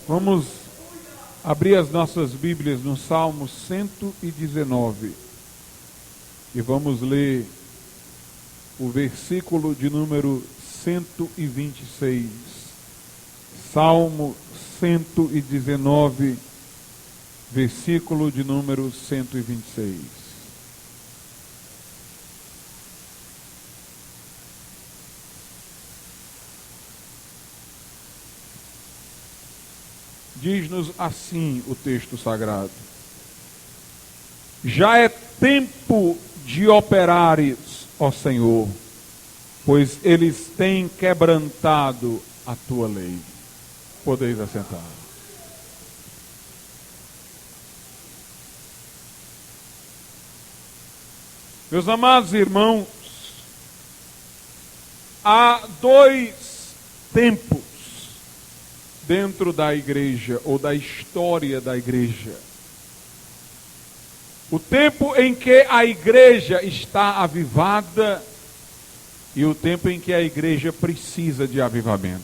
Vamos abrir as nossas Bíblias no Salmo 119 e vamos ler o versículo de número 126. Salmo 119, versículo de número 126. Diz-nos assim o texto sagrado: já é tempo de operares, ó Senhor, pois eles têm quebrantado a tua lei. Podeis assentar. Meus amados irmãos, há dois tempos dentro da igreja, ou da história da igreja. O tempo em que a igreja está avivada e o tempo em que a igreja precisa de avivamento.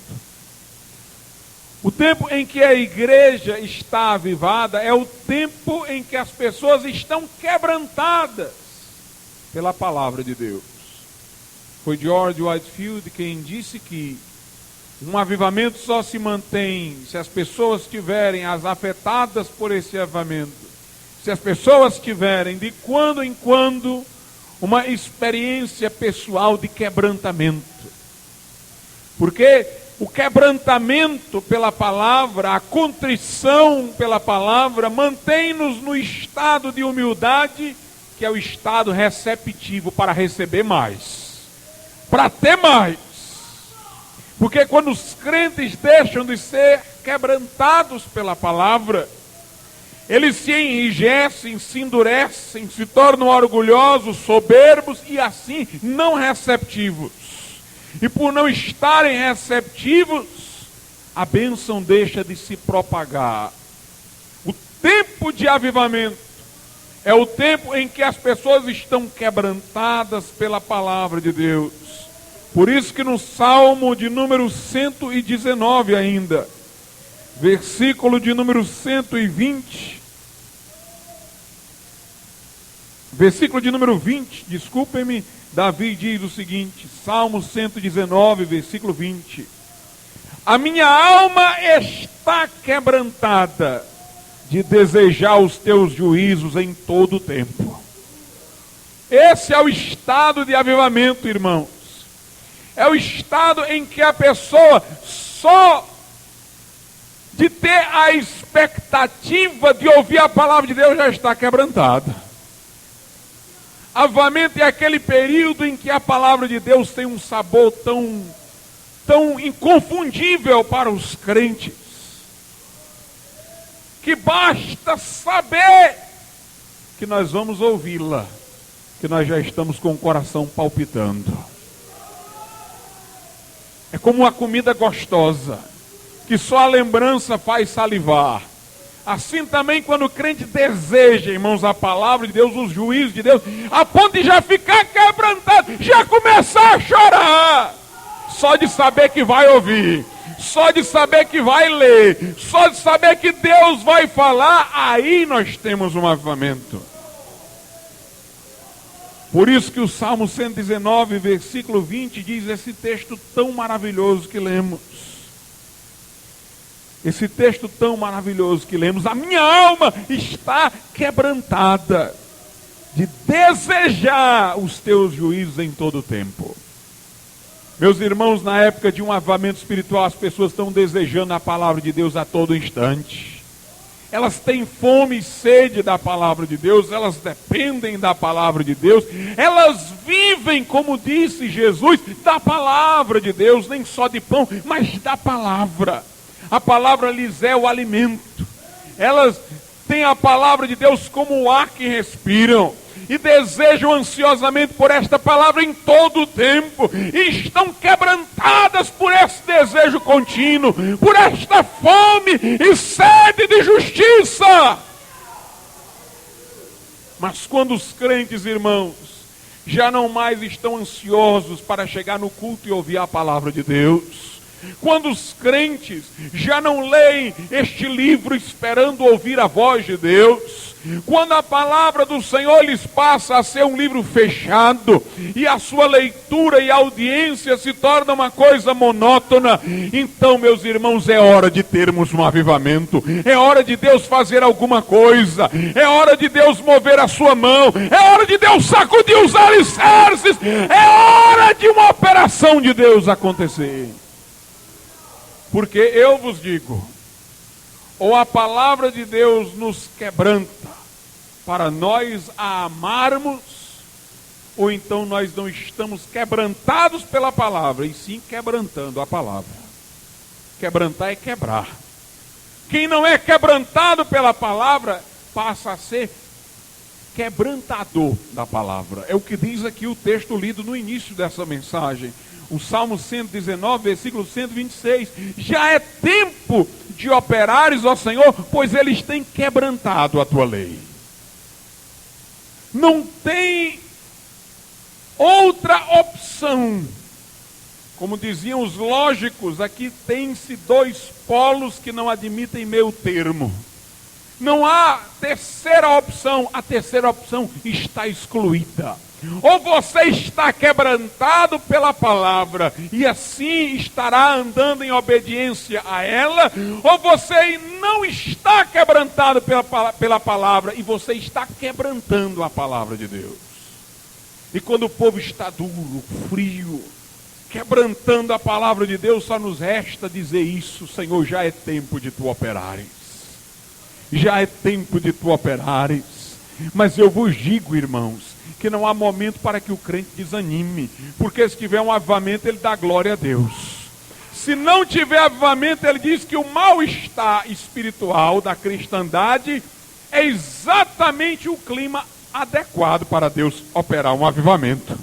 O tempo em que a igreja está avivada é o tempo em que as pessoas estão quebrantadas pela palavra de Deus. Foi George Whitefield quem disse que um avivamento só se mantém se as pessoas tiverem as afetadas por esse avivamento, se as pessoas tiverem de quando em quando uma experiência pessoal de quebrantamento. Porque o quebrantamento pela palavra, a contrição pela palavra, mantém-nos no estado de humildade, que é o estado receptivo para receber mais, para ter mais. Porque quando os crentes deixam de ser quebrantados pela palavra, eles se enrijecem, se endurecem, se tornam orgulhosos, soberbos e assim não receptivos. E por não estarem receptivos, a bênção deixa de se propagar. O tempo de avivamento é o tempo em que as pessoas estão quebrantadas pela palavra de Deus. Por isso que no Salmo de número 119 ainda, versículo de número 120, versículo de número 20, desculpem-me, Davi diz o seguinte, Salmo 119, versículo 20: a minha alma está quebrantada de desejar os teus juízos em todo o tempo. Esse é o estado de avivamento, irmãos. É o estado em que a pessoa, só de ter a expectativa de ouvir a palavra de Deus, já está quebrantada. Avivamento é aquele período em que a palavra de Deus tem um sabor tão inconfundível para os crentes, que basta saber que nós vamos ouvi-la, que nós já estamos com o coração palpitando. É como uma comida gostosa, que só a lembrança faz salivar. Assim também quando o crente deseja, irmãos, a palavra de Deus, os juízos de Deus, a ponto de já ficar quebrantado, já começar a chorar, só de saber que vai ouvir, só de saber que vai ler, só de saber que Deus vai falar, aí nós temos um avivamento. Por isso que o Salmo 119, versículo 20, diz esse texto tão maravilhoso que lemos. Esse texto tão maravilhoso que lemos: a minha alma está quebrantada de desejar os teus juízos em todo o tempo. Meus irmãos, na época de um avivamento espiritual, as pessoas estão desejando a palavra de Deus a todo instante. Elas têm fome e sede da palavra de Deus, elas dependem da palavra de Deus, elas vivem, como disse Jesus, da palavra de Deus, nem só de pão, mas da palavra. A palavra lhes é o alimento. Elas têm a palavra de Deus como o ar que respiram e desejam ansiosamente por esta palavra em todo o tempo, e estão quebrantadas por esse desejo contínuo, por esta fome e sede de justiça. Mas quando os crentes, irmãos, já não mais estão ansiosos para chegar no culto e ouvir a palavra de Deus, quando os crentes já não leem este livro esperando ouvir a voz de Deus, quando a palavra do Senhor lhes passa a ser um livro fechado, e a sua leitura e audiência se torna uma coisa monótona, então, meus irmãos, é hora de termos um avivamento, é hora de Deus fazer alguma coisa, é hora de Deus mover a sua mão, é hora de Deus sacudir os alicerces, é hora de uma operação de Deus acontecer. Porque eu vos digo, ou a palavra de Deus nos quebranta para nós a amarmos, ou então nós não estamos quebrantados pela palavra, e sim quebrantando a palavra. Quebrantar é quebrar. Quem não é quebrantado pela palavra passa a ser quebrantador da palavra. É o que diz aqui o texto lido no início dessa mensagem. O Salmo 119, versículo 126. Já é tempo de operares, ó Senhor, pois eles têm quebrantado a tua lei. Não tem outra opção. Como diziam os lógicos, aqui tem-se dois polos que não admitem meio termo. Não há terceira opção, a terceira opção está excluída. Ou você está quebrantado pela palavra e assim estará andando em obediência a ela, ou você não está quebrantado pela palavra e você está quebrantando a palavra de Deus. E quando o povo está duro, frio, quebrantando a palavra de Deus, só nos resta dizer isso: Senhor, já é tempo de tu operares. Já é tempo de tu operares. Mas eu vos digo, irmãos, que não há momento para que o crente desanime, porque se tiver um avivamento, ele dá glória a Deus. Se não tiver avivamento, ele diz que o mal-estar espiritual da cristandade é exatamente o clima adequado para Deus operar um avivamento.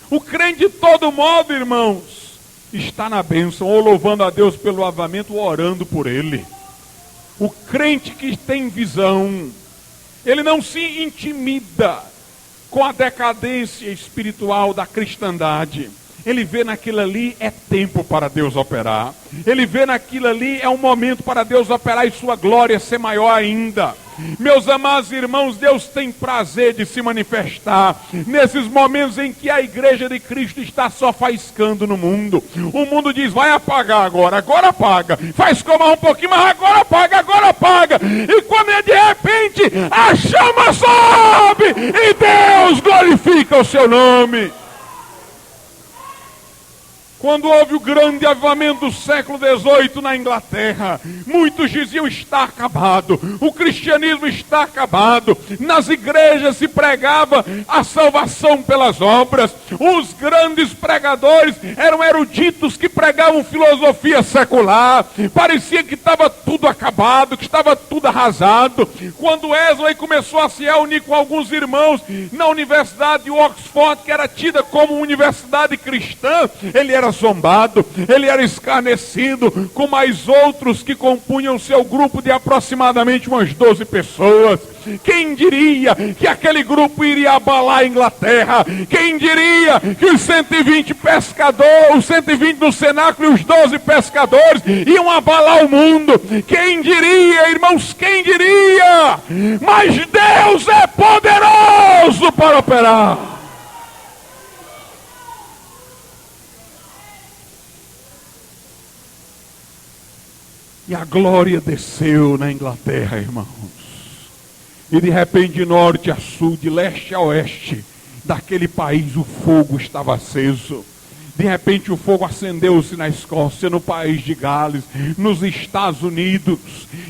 O crente de todo modo, irmãos, está na bênção, ou louvando a Deus pelo avivamento, ou orando por ele. O crente que tem visão, ele não se intimida com a decadência espiritual da cristandade. Ele vê naquilo ali é tempo para Deus operar. Ele vê naquilo ali é um momento para Deus operar e sua glória ser maior ainda. Meus amados irmãos, Deus tem prazer de se manifestar nesses momentos em que a igreja de Cristo está só faiscando no mundo. O mundo diz: vai apagar agora, agora apaga. Faz comar um pouquinho, mas agora apaga, agora apaga. E quando é de repente, a chama sobe e Deus glorifica o seu nome. Quando houve o grande avivamento do século XVIII na Inglaterra, muitos diziam: está acabado, o cristianismo está acabado. Nas igrejas se pregava a salvação pelas obras. Os grandes pregadores eram eruditos que pregavam filosofia secular. Parecia que estava tudo acabado, que estava tudo arrasado. Quando Wesley começou a se reunir com alguns irmãos na Universidade de Oxford, que era tida como universidade cristã, ele era zombado, ele era escarnecido, com mais outros que compunham seu grupo de aproximadamente umas 12 pessoas. Quem diria que aquele grupo iria abalar a Inglaterra? Quem diria que os 120 pescadores, os 120 do cenáculo e os 12 pescadores iam abalar o mundo? Quem diria, irmãos, quem diria? Mas Deus é poderoso para operar. E a glória desceu na Inglaterra, irmãos. E de repente, de norte a sul, de leste a oeste, daquele país o fogo estava aceso. De repente o fogo acendeu-se na Escócia, no país de Gales, nos Estados Unidos,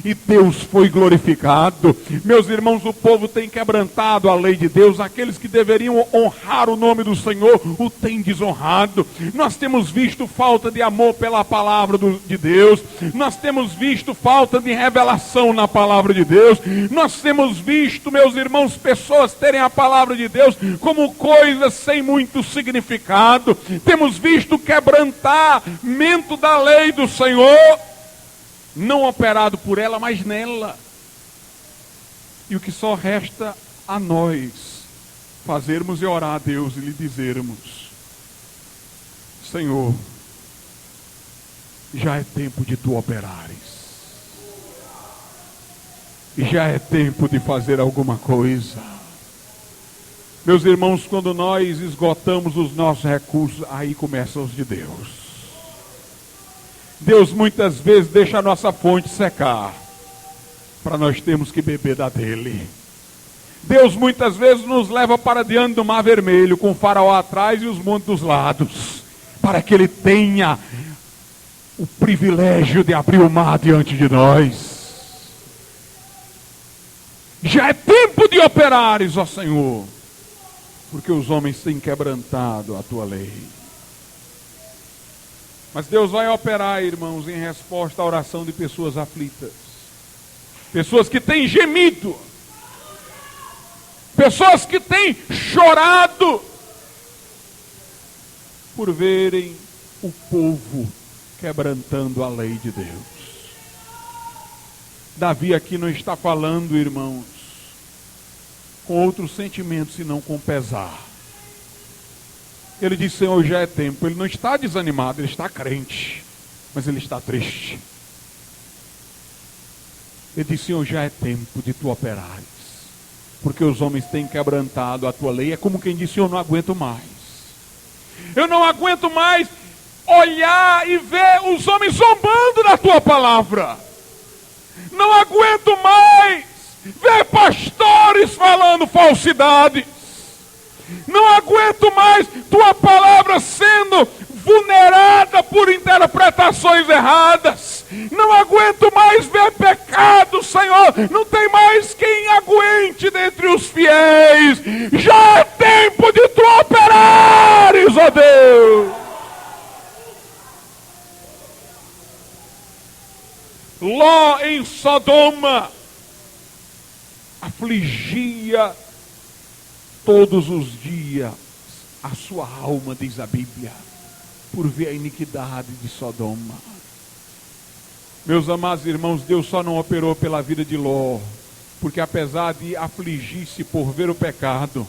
e Deus foi glorificado. Meus irmãos, o povo tem quebrantado a lei de Deus. Aqueles que deveriam honrar o nome do Senhor o têm desonrado. Nós temos visto falta de amor pela palavra de Deus. Nós temos visto falta de revelação na palavra de Deus. Nós temos visto, meus irmãos, pessoas terem a palavra de Deus como coisas sem muito significado. Temos visto quebrantamento da lei do Senhor, não operado por ela, mas nela. E o que só resta a nós fazermos é orar a Deus e lhe dizermos: Senhor, Já é tempo de tu operares. Já é tempo de fazer alguma coisa. Meus irmãos, quando nós esgotamos os nossos recursos, aí começam os de Deus. Deus muitas vezes deixa a nossa fonte secar, para nós termos que beber da dele. Deus muitas vezes nos leva para diante do Mar Vermelho, com o faraó atrás e os montes dos lados, para que ele tenha o privilégio de abrir o mar diante de nós. Já é tempo de operares, ó Senhor, porque os homens têm quebrantado a tua lei. Mas Deus vai operar, irmãos, em resposta à oração de pessoas aflitas, pessoas que têm gemido, pessoas que têm chorado por verem o povo quebrantando a lei de Deus. Davi aqui não está falando, irmãos, com outros sentimentos, senão com pesar. Ele diz, Senhor, já é tempo. Ele não está desanimado, ele está crente, mas ele está triste. Ele diz, Senhor, já é tempo de tu operares, porque os homens têm quebrantado a tua lei. É como quem diz, Senhor, não aguento mais. Eu não aguento mais olhar e ver os homens zombando da tua palavra. Não aguento mais ver pastores falando falsidades. Não aguento mais tua palavra sendo vulnerada por interpretações erradas. Não aguento mais ver pecado, Senhor. Não tem mais quem aguente dentre os fiéis. Já é tempo de tu operares, ó Deus. Ló em Sodoma afligia todos os dias a sua alma, diz a Bíblia, por ver a iniquidade de Sodoma. Meus amados irmãos, Deus só não operou pela vida de Ló, porque apesar de afligir-se por ver o pecado,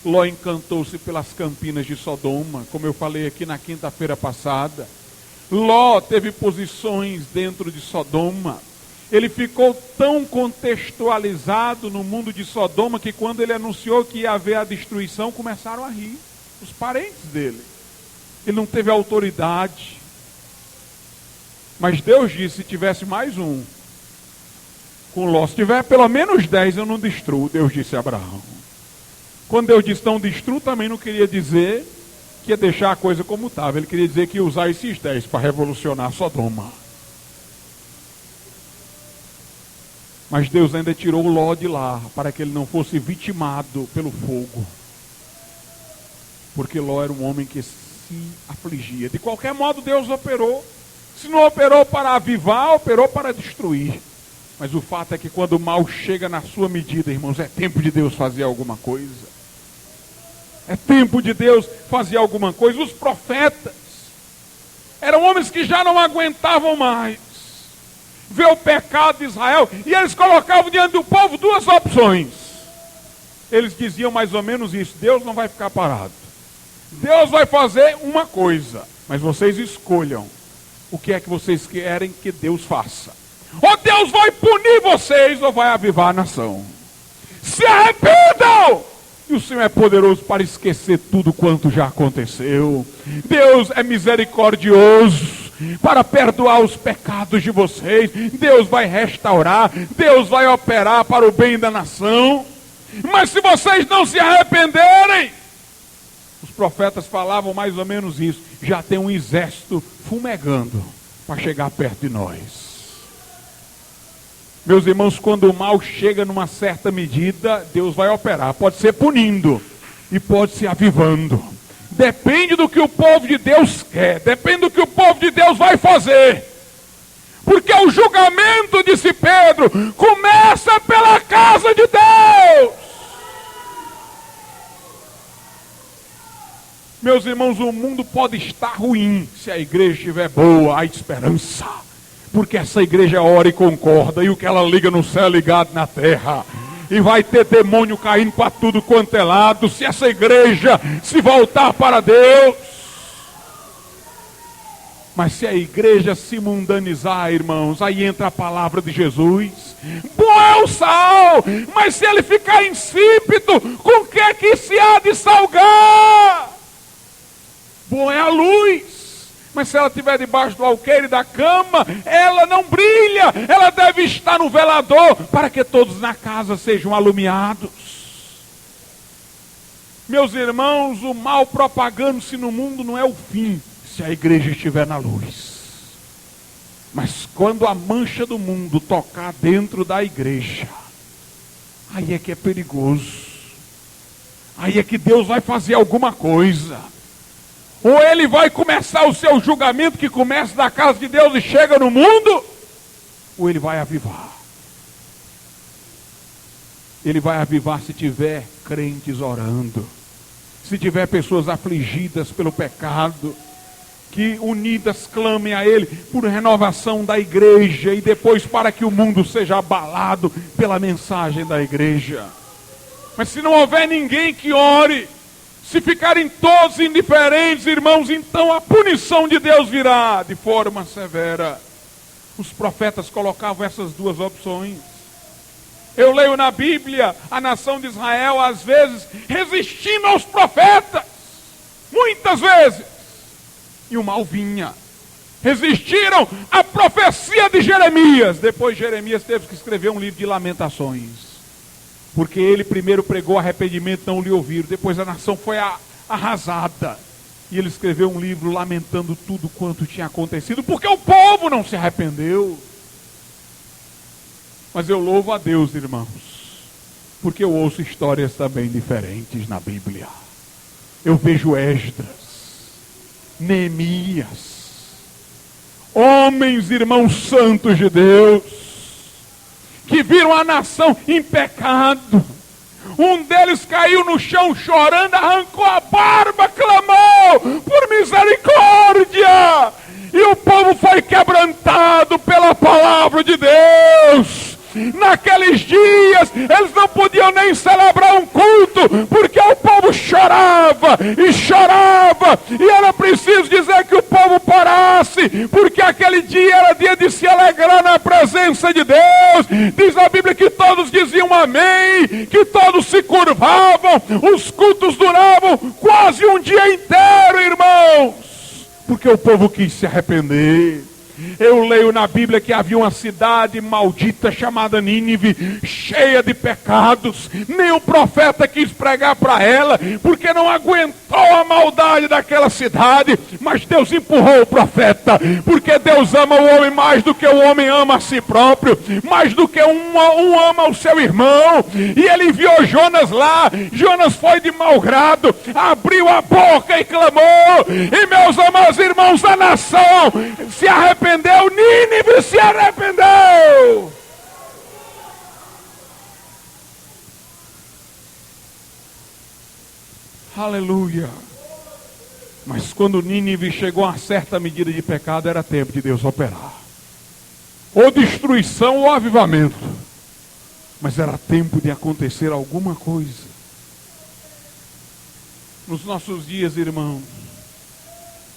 Ló encantou-se pelas campinas de Sodoma, como eu falei aqui na quinta-feira passada. Ló teve posições dentro de Sodoma. Ele ficou tão contextualizado no mundo de Sodoma que quando ele anunciou que ia haver a destruição, começaram a rir, os parentes dele. Ele não teve autoridade. Mas Deus disse, se tivesse mais um, com Ló, se tiver pelo menos 10, eu não destruo, Deus disse a Abraão. Quando Deus disse não destruo, também não queria dizer que ia deixar a coisa como estava. Ele queria dizer que ia usar esses 10 para revolucionar Sodoma. Mas Deus ainda tirou Ló de lá, para que ele não fosse vitimado pelo fogo. Porque Ló era um homem que se afligia. De qualquer modo, Deus operou. Se não operou para avivar, operou para destruir. Mas o fato é que quando o mal chega na sua medida, irmãos, é tempo de Deus fazer alguma coisa. É tempo de Deus fazer alguma coisa. Os profetas eram homens que já não aguentavam mais ver o pecado de Israel, e eles colocavam diante do povo duas opções. Eles diziam mais ou menos isso: Deus não vai ficar parado, Deus vai fazer uma coisa, mas vocês escolham o que é que vocês querem que Deus faça. Ou Deus vai punir vocês, ou vai avivar a nação. Se arrependam! E o Senhor é poderoso para esquecer tudo quanto já aconteceu. Deus é misericordioso para perdoar os pecados de vocês. Deus vai restaurar, Deus vai operar para o bem da nação. Mas se vocês não se arrependerem, os profetas falavam mais ou menos isso: já tem um exército fumegando para chegar perto de nós. Meus irmãos, quando o mal chega numa certa medida, Deus vai operar. Pode ser punindo e pode ser avivando. Depende do que o povo de Deus quer, depende do que o povo de Deus vai fazer. Porque o julgamento, disse Pedro, começa pela casa de Deus. Meus irmãos, o mundo pode estar ruim, se a igreja estiver boa, há esperança. Porque essa igreja ora e concorda, e o que ela liga no céu é ligado na terra. E vai ter demônio caindo para tudo quanto é lado, se essa igreja se voltar para Deus. Mas se a igreja se mundanizar, irmãos, aí entra a palavra de Jesus. Bom é o sal, mas se ele ficar insípido, com que é que se há de salgar? Bom é a luz, mas se ela estiver debaixo do alqueire da cama, ela não brilha. Ela deve estar no velador, para que todos na casa sejam alumiados. Meus irmãos, o mal propagando-se no mundo não é o fim, se a igreja estiver na luz. Mas quando a mancha do mundo tocar dentro da igreja, aí é que é perigoso. Aí é que Deus vai fazer alguma coisa. Ou ele vai começar o seu julgamento, que começa da casa de Deus e chega no mundo, ou ele vai avivar. Ele vai avivar se tiver crentes orando, se tiver pessoas afligidas pelo pecado, que unidas clamem a Ele por renovação da igreja e depois para que o mundo seja abalado pela mensagem da igreja. Mas se não houver ninguém que ore, se ficarem todos indiferentes, irmãos, então a punição de Deus virá de forma severa. Os profetas colocavam essas duas opções. Eu leio na Bíblia a nação de Israel, às vezes, resistindo aos profetas. Muitas vezes. E o mal vinha. Resistiram à profecia de Jeremias. Depois Jeremias teve que escrever um livro de lamentações. Porque ele primeiro pregou arrependimento, não lhe ouviram. Depois a nação foi arrasada. E ele escreveu um livro lamentando tudo quanto tinha acontecido. Porque o povo não se arrependeu. Mas eu louvo a Deus, irmãos. Porque eu ouço histórias também diferentes na Bíblia. Eu vejo Esdras, Neemias, homens, irmãos santos de Deus, que viram a nação em pecado. Um deles caiu no chão chorando, arrancou a barba, clamou por misericórdia. E o povo foi quebrantado pela palavra de Deus. Naqueles dias, eles não podiam nem celebrar um culto, porque o povo chorava, e era preciso dizer que o povo parasse, porque aquele dia era dia de se alegrar na presença de Deus. Diz a Bíblia que todos diziam amém, que todos se curvavam, os cultos duravam quase um dia inteiro, irmãos, porque o povo quis se arrepender. Eu leio na Bíblia que havia uma cidade maldita chamada Nínive, cheia de pecados. Nem o profeta quis pregar para ela, porque não aguentou a maldade daquela cidade. Mas Deus empurrou o profeta, porque Deus ama o homem mais do que o homem ama a si próprio, mais do que um ama o seu irmão. E ele enviou Jonas lá. Jonas foi de mau grado, abriu a boca e clamou. E meus amados irmãos, a nação se arrependeu. Nínive se arrependeu. Aleluia. Mas quando Nínive chegou a certa medida de pecado, era tempo de Deus operar. Ou destruição ou avivamento. Mas era tempo de acontecer alguma coisa. Nos nossos dias, irmãos,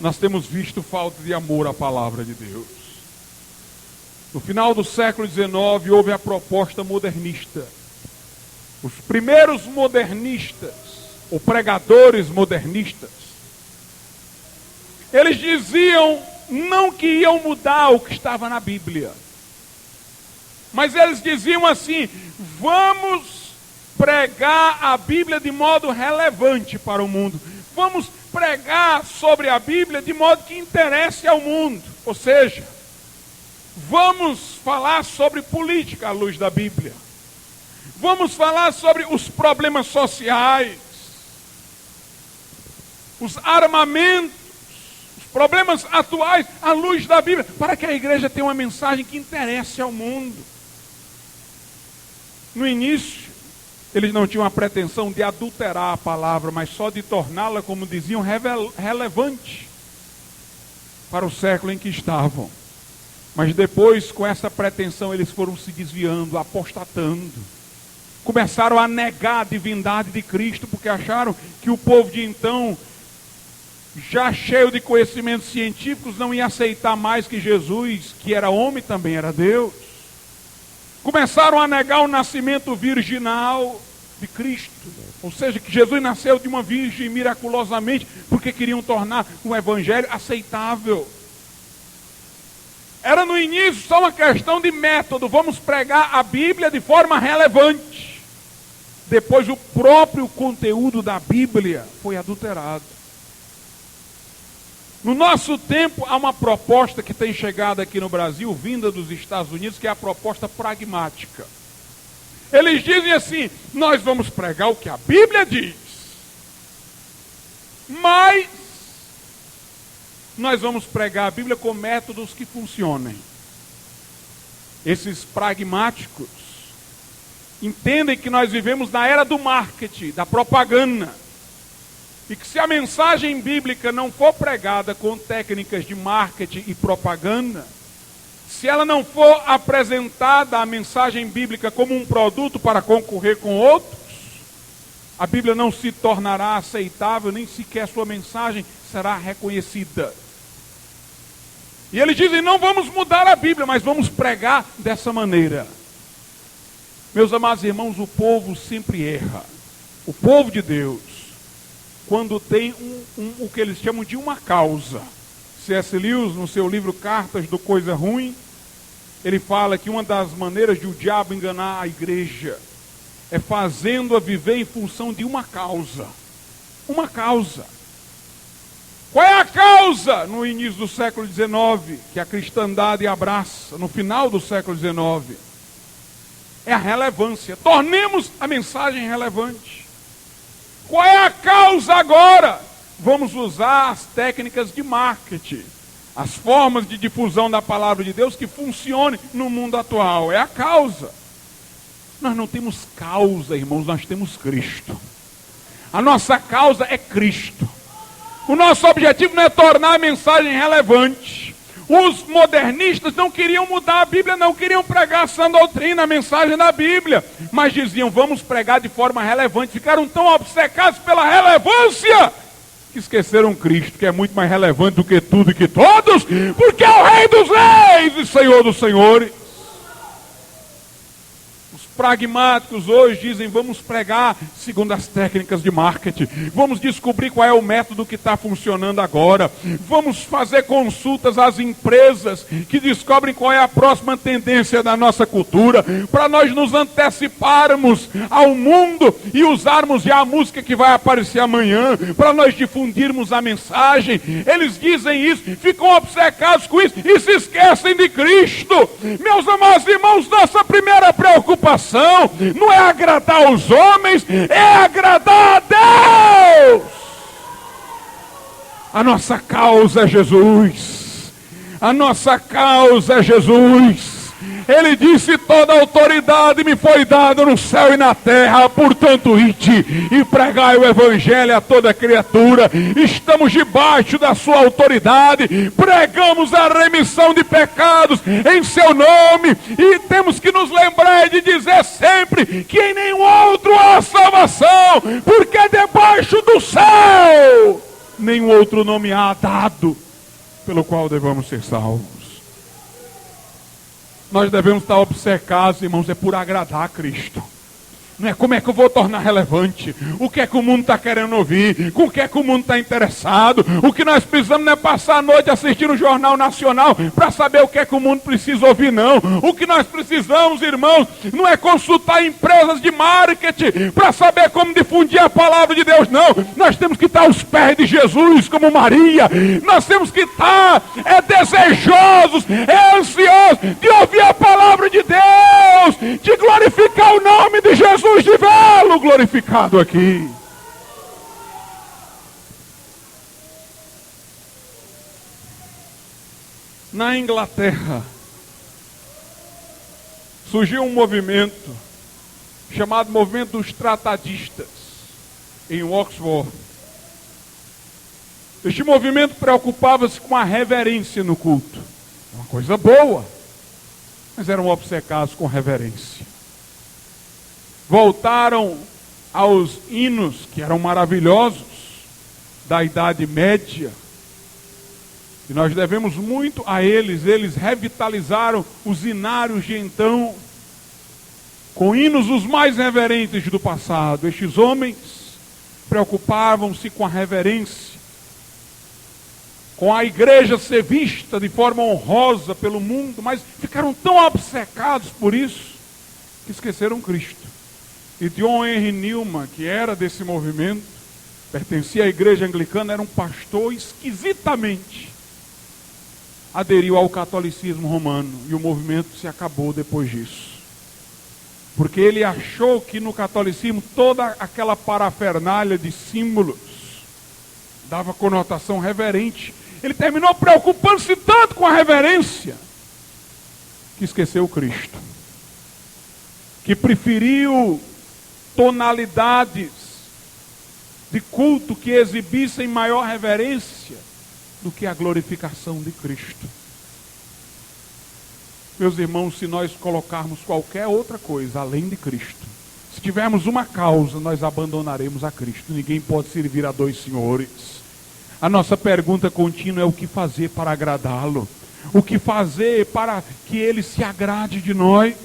nós temos visto falta de amor à palavra de Deus. No final do século XIX houve a proposta modernista. Os primeiros modernistas, ou pregadores modernistas, eles diziam não que iam mudar o que estava na Bíblia, mas eles diziam assim: vamos pregar a Bíblia de modo relevante para o mundo. Vamos pregar sobre a Bíblia de modo que interesse ao mundo. Ou seja, vamos falar sobre política à luz da Bíblia. Vamos falar sobre os problemas sociais, os armamentos, os problemas atuais à luz da Bíblia, para que a igreja tenha uma mensagem que interesse ao mundo. No início, eles não tinham a pretensão de adulterar a palavra, mas só de torná-la, como diziam, relevante para o século em que estavam. Mas depois, com essa pretensão, eles foram se desviando, apostatando. Começaram a negar a divindade de Cristo, porque acharam que o povo de então já cheio de conhecimentos científicos, não ia aceitar mais que Jesus, que era homem, também era Deus. Começaram a negar o nascimento virginal de Cristo, ou seja, que Jesus nasceu de uma virgem miraculosamente, porque queriam tornar o evangelho aceitável. Era no início só uma questão de método, vamos pregar a Bíblia de forma relevante. Depois o próprio conteúdo da Bíblia foi adulterado. No nosso tempo, há uma proposta que tem chegado aqui no Brasil, vinda dos Estados Unidos, que é a proposta pragmática. Eles dizem assim, nós vamos pregar o que a Bíblia diz, mas nós vamos pregar a Bíblia com métodos que funcionem. Esses pragmáticos entendem que nós vivemos na era do marketing, da propaganda. E que se a mensagem bíblica não for pregada com técnicas de marketing e propaganda, se ela não for apresentada a mensagem bíblica como um produto para concorrer com outros, a Bíblia não se tornará aceitável, nem sequer sua mensagem será reconhecida. E eles dizem, não vamos mudar a Bíblia, mas vamos pregar dessa maneira. Meus amados irmãos, o povo sempre erra. O povo de Deus, quando tem o que eles chamam de uma causa. C.S. Lewis, no seu livro Cartas do Coisa Ruim, ele fala que uma das maneiras de o diabo enganar a igreja é fazendo-a viver em função de uma causa. Uma causa. Qual é a causa no início do século XIX, que a cristandade abraça, no final do século XIX? É a relevância. Tornemos a mensagem relevante. Qual é a causa agora? Vamos usar as técnicas de marketing, as formas de difusão da palavra de Deus que funcionem no mundo atual. É a causa. Nós não temos causa, irmãos, nós temos Cristo. A nossa causa é Cristo. O nosso objetivo não é tornar a mensagem relevante. Os modernistas não queriam mudar a Bíblia, não queriam pregar a sã doutrina, a mensagem da Bíblia, mas diziam, vamos pregar de forma relevante. Ficaram tão obcecados pela relevância que esqueceram Cristo, que é muito mais relevante do que tudo e que todos, porque é o Rei dos Reis e Senhor dos Senhores. Os pragmáticos hoje dizem, vamos pregar segundo as técnicas de marketing, vamos descobrir qual é o método que está funcionando agora, vamos fazer consultas às empresas que descobrem qual é a próxima tendência da nossa cultura, para nós nos anteciparmos ao mundo e usarmos já a música que vai aparecer amanhã, para nós difundirmos a mensagem. Eles dizem isso, ficam obcecados com isso e se esquecem de Cristo. Meus amados irmãos, nossa primeira preocupação não é agradar os homens, é agradar a Deus. A nossa causa é Jesus. A nossa causa é Jesus. Ele disse, toda autoridade me foi dada no céu e na terra, portanto ide e pregai o evangelho a toda criatura. Estamos debaixo da sua autoridade, pregamos a remissão de pecados em seu nome, e temos que nos lembrar de dizer sempre que em nenhum outro há salvação, porque debaixo do céu nenhum outro nome há dado pelo qual devamos ser salvos. Nós devemos estar obcecados, irmãos, é por agradar a Cristo. Não é como é que eu vou tornar relevante, o que é que o mundo está querendo ouvir, com o que é que o mundo está interessado. O que nós precisamos não é passar a noite assistindo o Jornal Nacional para saber o que é que o mundo precisa ouvir, não. O que nós precisamos, irmãos, não é consultar empresas de marketing para saber como difundir a palavra de Deus, não. Nós temos que estar aos pés de Jesus, como Maria. Nós temos que estar desejosos, ansiosos de ouvir a palavra de Deus, de glorificar o nome de Jesus, de vê-lo glorificado aqui. Na Inglaterra, surgiu um movimento chamado Movimento dos Tratadistas, em Oxford. Este movimento preocupava-se com a reverência no culto. Uma coisa boa, mas eram obcecados com reverência. Voltaram aos hinos, que eram maravilhosos, da Idade Média. E nós devemos muito a eles. Eles revitalizaram os hinários de então, com hinos os mais reverentes do passado. Estes homens preocupavam-se com a reverência, com a igreja ser vista de forma honrosa pelo mundo, mas ficaram tão obcecados por isso, que esqueceram Cristo. E John Henry Newman, que era desse movimento, pertencia à igreja anglicana, era um pastor, esquisitamente aderiu ao catolicismo romano, e o movimento se acabou depois disso. Porque ele achou que no catolicismo toda aquela parafernália de símbolos dava conotação reverente. Ele terminou preocupando-se tanto com a reverência que esqueceu Cristo. Que preferiu tonalidades de culto que exibissem maior reverência do que a glorificação de Cristo. Meus irmãos, se nós colocarmos qualquer outra coisa além de Cristo, se tivermos uma causa, nós abandonaremos a Cristo. Ninguém pode servir a dois senhores. A nossa pergunta contínua é o que fazer para agradá-lo? O que fazer para que ele se agrade de nós?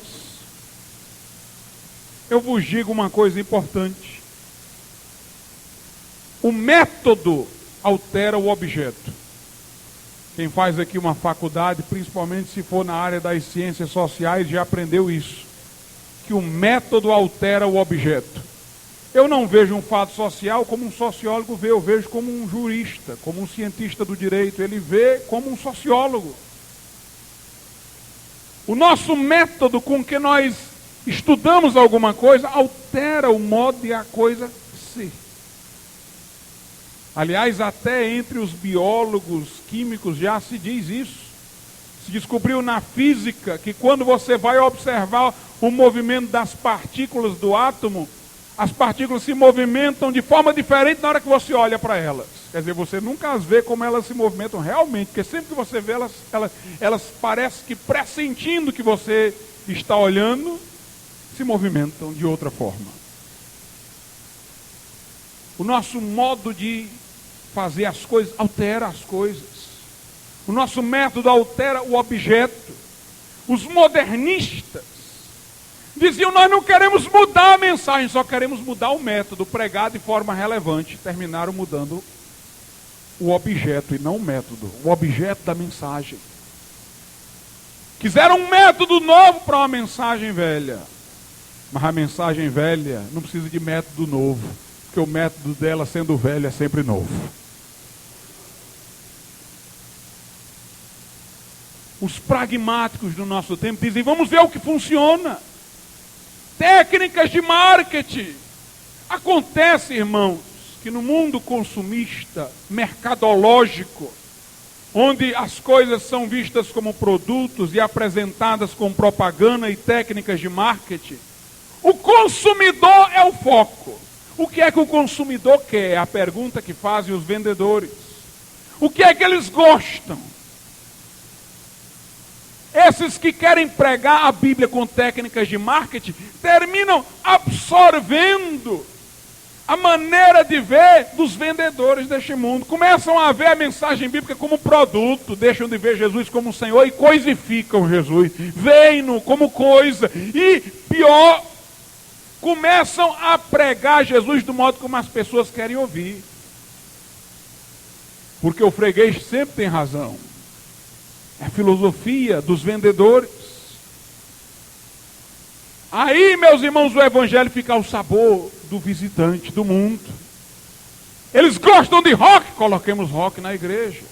Eu vos digo uma coisa importante. O método altera o objeto. Quem faz aqui uma faculdade, principalmente se for na área das ciências sociais, já aprendeu isso. Que o método altera o objeto. Eu não vejo um fato social como um sociólogo vê, eu vejo como um jurista, como um cientista do direito, ele vê como um sociólogo. O nosso método com que nós estudamos alguma coisa altera o modo de a coisa ser. Aliás, até entre os biólogos químicos já se diz isso. Se descobriu na física que quando você vai observar o movimento das partículas do átomo, as partículas se movimentam de forma diferente na hora que você olha para elas. Quer dizer, você nunca as vê como elas se movimentam realmente, porque sempre que você vê elas parecem que pressentindo que você está olhando, se movimentam de outra forma. O nosso modo de fazer as coisas altera as coisas. O nosso método altera o objeto. Os modernistas diziam, nós não queremos mudar a mensagem, só queremos mudar o método, pregar de forma relevante. Terminaram mudando o objeto e não o método, o objeto da mensagem. Quiseram um método novo para uma mensagem velha. Mas a mensagem velha não precisa de método novo, porque o método dela, sendo velho, é sempre novo. Os pragmáticos do nosso tempo dizem, vamos ver o que funciona. Técnicas de marketing. Acontece, irmãos, que no mundo consumista, mercadológico, onde as coisas são vistas como produtos e apresentadas com propaganda e técnicas de marketing, o consumidor é o foco. O que é que o consumidor quer? É a pergunta que fazem os vendedores. O que é que eles gostam? Esses que querem pregar a Bíblia com técnicas de marketing terminam absorvendo a maneira de ver dos vendedores deste mundo. Começam a ver a mensagem bíblica como produto, deixam de ver Jesus como Senhor e coisificam Jesus. Veem-no como coisa. E pior, começam a pregar Jesus do modo como as pessoas querem ouvir. Porque o freguês sempre tem razão. É a filosofia dos vendedores. Aí, meus irmãos, o evangelho fica ao sabor do visitante do mundo. Eles gostam de rock, coloquemos rock na igreja.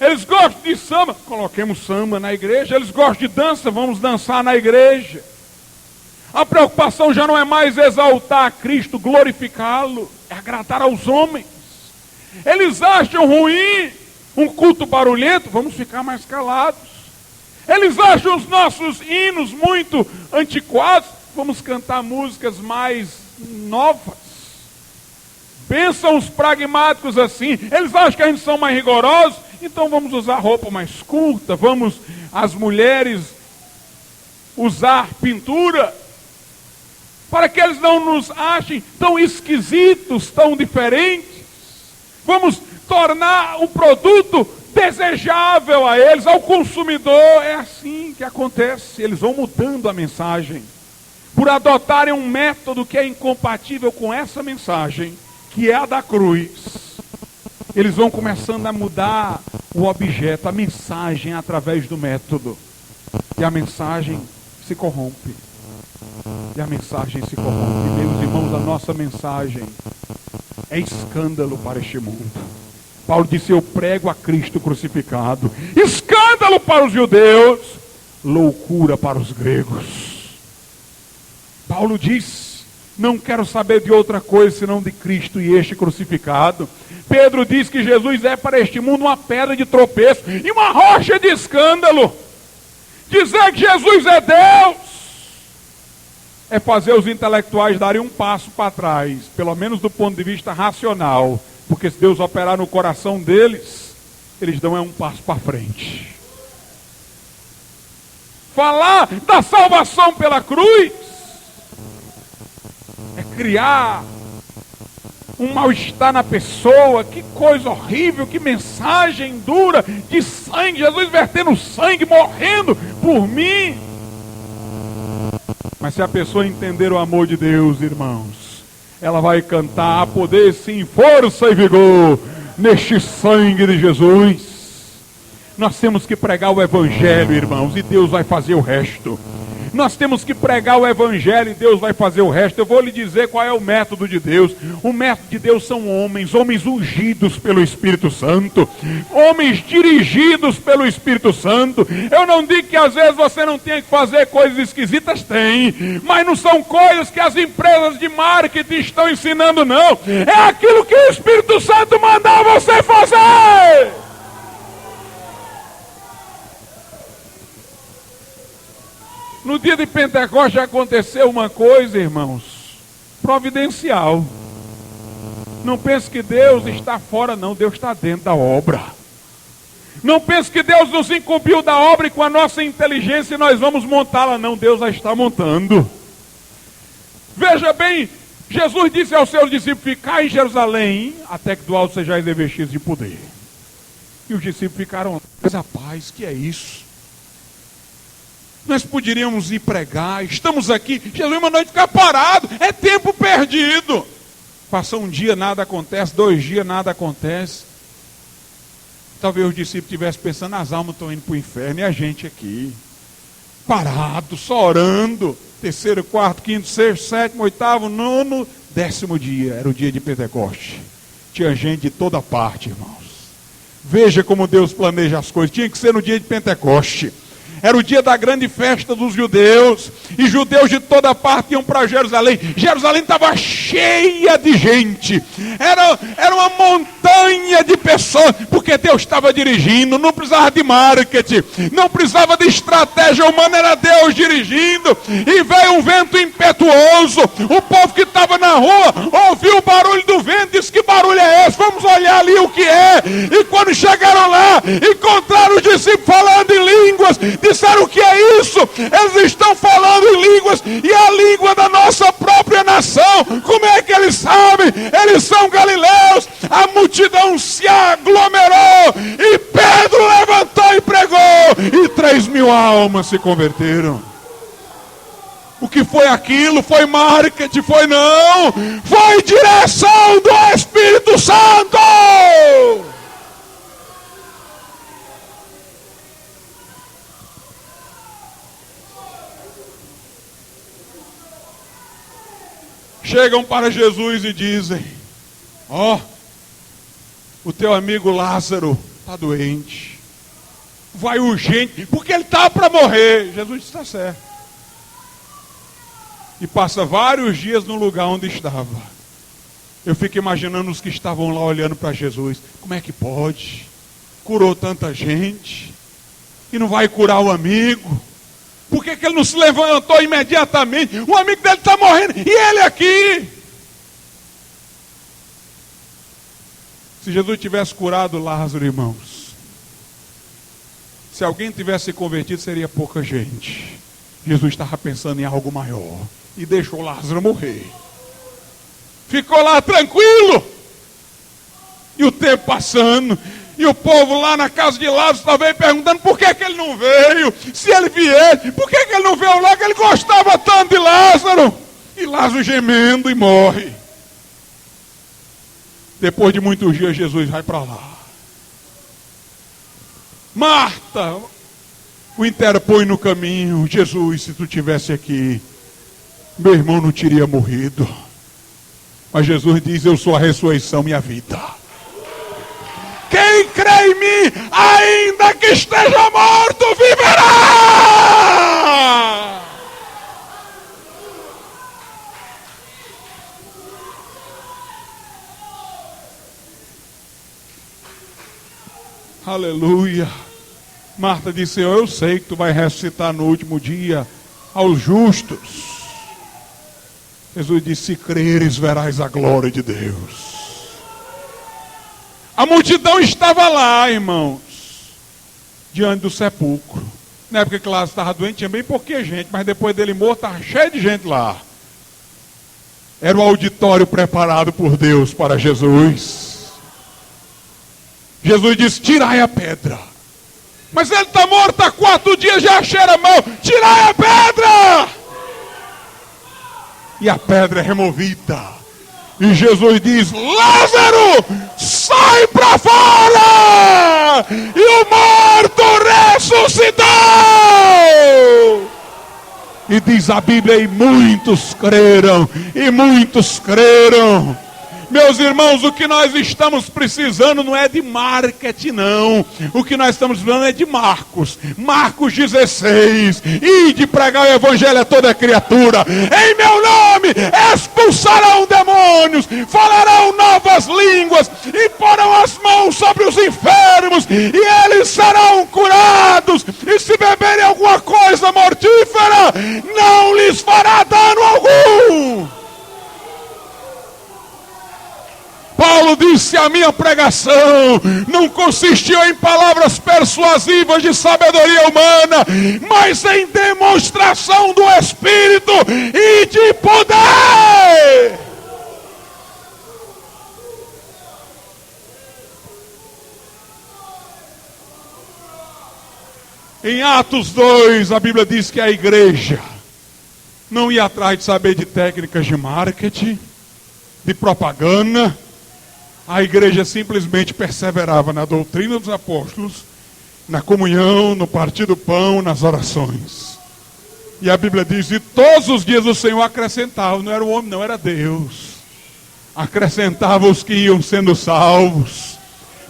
Eles gostam de samba, coloquemos samba na igreja. Eles gostam de dança, vamos dançar na igreja. A preocupação já não é mais exaltar a Cristo, glorificá-lo, é agradar aos homens. Eles acham ruim um culto barulhento, vamos ficar mais calados. Eles acham os nossos hinos muito antiquados, vamos cantar músicas mais novas. Pensam os pragmáticos assim, eles acham que a gente são mais rigorosos, então vamos usar roupa mais curta, vamos as mulheres usar pintura, para que eles não nos achem tão esquisitos, tão diferentes. Vamos tornar o produto desejável a eles, ao consumidor. É assim que acontece. Eles vão mudando a mensagem. Por adotarem um método que é incompatível com essa mensagem, que é a da cruz, eles vão começando a mudar o objeto, a mensagem, através do método. E a mensagem se corrompe. E a mensagem se corrompe. Meus irmãos, a nossa mensagem é escândalo para este mundo. Paulo disse: eu prego a Cristo crucificado. Escândalo para os judeus, loucura para os gregos. Paulo diz: não quero saber de outra coisa senão de Cristo e este crucificado. Pedro diz que Jesus é para este mundo uma pedra de tropeço e uma rocha de escândalo. Dizer que Jesus é Deus é fazer os intelectuais darem um passo para trás, pelo menos do ponto de vista racional, porque se Deus operar no coração deles, eles dão um passo para frente. Falar da salvação pela cruz é criar um mal-estar na pessoa. Que coisa horrível, que mensagem dura de sangue, Jesus vertendo sangue, morrendo por mim. Mas se a pessoa entender o amor de Deus, irmãos, ela vai cantar: há poder sim, força e vigor neste sangue de Jesus. Nós temos que pregar o evangelho, irmãos, e Deus vai fazer o resto. Nós temos que pregar o evangelho e Deus vai fazer o resto. Eu vou lhe dizer qual é o método de Deus. O método de Deus são homens ungidos pelo Espírito Santo, homens dirigidos pelo Espírito Santo. Eu não digo que às vezes você não tenha que fazer coisas esquisitas, tem, mas não são coisas que as empresas de marketing estão ensinando, não. É aquilo que o Espírito Santo mandar você fazer. No dia de Pentecostes aconteceu uma coisa, irmãos, providencial. Não pense que Deus está fora, não. Deus está dentro da obra. Não pense que Deus nos incumbiu da obra e com a nossa inteligência nós vamos montá-la, não. Deus já está montando. Veja bem, Jesus disse aos seus discípulos: ficai em Jerusalém, até que do alto sejais revestidos de poder. E os discípulos ficaram lá: mas rapaz, que é isso? Nós poderíamos ir pregar, estamos aqui, Jesus mandou ficar parado, é tempo perdido. Passa um dia, nada acontece, 2 dias, nada acontece. Talvez os discípulos estivessem pensando: as almas estão indo para o inferno, e a gente aqui, parado, só orando. 3º, 4º, 5º, 6º, 7º, 8º, 9º, 10º dia, era o dia de Pentecostes. Tinha gente de toda parte, irmãos. Veja como Deus planeja as coisas. Tinha que ser no dia de Pentecoste. Era o dia da grande festa dos judeus, e judeus de toda parte iam para Jerusalém. Jerusalém estava cheia de gente, era uma montanha de pessoas, porque Deus estava dirigindo, não precisava de marketing, não precisava de estratégia humana, era Deus dirigindo. E veio um vento impetuoso, o povo que estava na rua ouviu o barulho do vento, disse: que barulho é esse? Vamos olhar ali o que é. E quando chegaram lá, encontraram os discípulos falando em línguas. Disseram: o que é isso? Eles estão falando em línguas, e a língua da nossa própria nação. Como é que eles sabem? Eles são galileus. A multidão se aglomerou, e Pedro levantou e pregou, e 3.000 almas se converteram. O que foi aquilo? Foi marketing? Foi não. Foi direção do Espírito Santo. Chegam para Jesus e dizem: ó, o teu amigo Lázaro está doente, vai urgente, porque ele está para morrer. Jesus disse: está certo. E passa vários dias no lugar onde estava. Eu fico imaginando os que estavam lá olhando para Jesus: como é que pode? Curou tanta gente e não vai curar o amigo? Por que ele não se levantou imediatamente? O amigo dele está morrendo, e ele aqui. Se Jesus tivesse curado Lázaro, irmãos, se alguém tivesse convertido, seria pouca gente. Jesus estava pensando em algo maior e deixou Lázaro morrer. Ficou lá tranquilo. E o tempo passando. E o povo lá na casa de Lázaro estava perguntando por que ele não veio. Se ele viesse, por que ele não veio lá, que ele gostava tanto de Lázaro. E Lázaro gemendo e morre. Depois de muitos dias, Jesus vai para lá. Marta o interpõe no caminho. Jesus, se tu estivesse aqui, meu irmão não teria morrido. Mas Jesus diz, eu sou a ressurreição e a vida. Quem crê em mim, ainda que esteja morto, viverá. Aleluia. Marta disse, Senhor, eu sei que tu vai ressuscitar no último dia aos justos. Jesus disse, se creres, verás a glória de Deus. A multidão estava lá, irmãos, diante do sepulcro. Na época que Lázaro estava doente, tinha bem pouquinha gente, mas depois dele morto, estava cheio de gente lá. Era o auditório preparado por Deus para Jesus. Jesus disse, tirai a pedra. Mas ele está morto há 4 dias, já cheira mal. Tirai a pedra! E a pedra é removida. E Jesus diz, Lázaro, sai para fora! E o morto ressuscitou! E diz a Bíblia, e muitos creram, e muitos creram. Meus irmãos, o que nós estamos precisando não é de marketing, não. O que nós estamos precisando é de Marcos. Marcos 16. Ide pregar o evangelho a toda criatura. Em meu nome expulsarão demônios, falarão novas línguas, e porão as mãos sobre os enfermos, e eles serão curados. E se beberem alguma coisa mortífera, não lhes fará dano algum. Paulo disse, a minha pregação não consistiu em palavras persuasivas de sabedoria humana, mas em demonstração do Espírito e de poder. Em Atos 2, a Bíblia diz que a igreja não ia atrás de saber de técnicas de marketing, de propaganda. A igreja simplesmente perseverava na doutrina dos apóstolos, na comunhão, no partir do pão, nas orações. E a Bíblia diz, e todos os dias o Senhor acrescentava, não era o homem, não, era Deus. Acrescentava os que iam sendo salvos,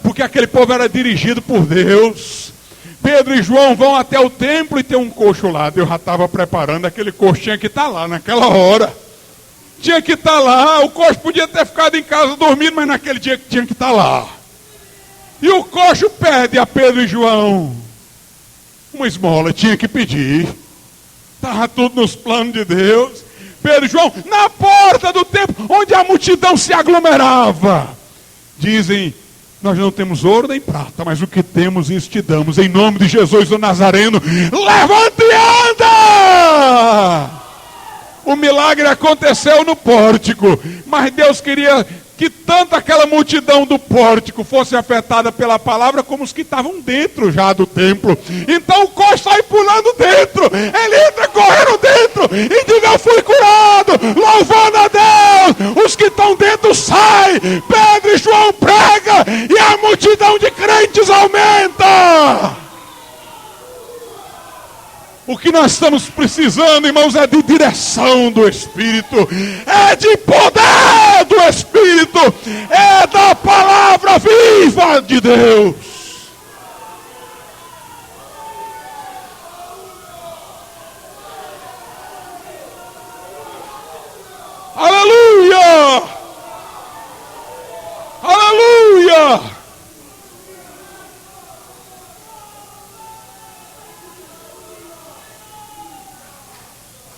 porque aquele povo era dirigido por Deus. Pedro e João vão até o templo e tem um coxo lá. Deus já estava preparando, aquele coxo tinha que estar lá naquela hora. Tinha que estar lá, o coxo podia ter ficado em casa dormindo, mas naquele dia tinha que estar lá. E o coxo pede a Pedro e João uma esmola, tinha que pedir. Estava tudo nos planos de Deus. Pedro e João, na porta do templo, onde a multidão se aglomerava, dizem, nós não temos ouro nem prata, mas o que temos isso te damos, em nome de Jesus o Nazareno, levanta e anda! O milagre aconteceu no pórtico, mas Deus queria que tanto aquela multidão do pórtico fosse afetada pela palavra, como os que estavam dentro já do templo. Então o coxo sai pulando dentro, ele entra correndo dentro, e diz, eu fui curado, louvando a Deus. Os que estão dentro saem, Pedro e João prega, e a multidão de crentes aumenta. O que nós estamos precisando, irmãos, é de direção do Espírito, é de poder do Espírito, é da palavra viva de Deus. Aleluia! Aleluia!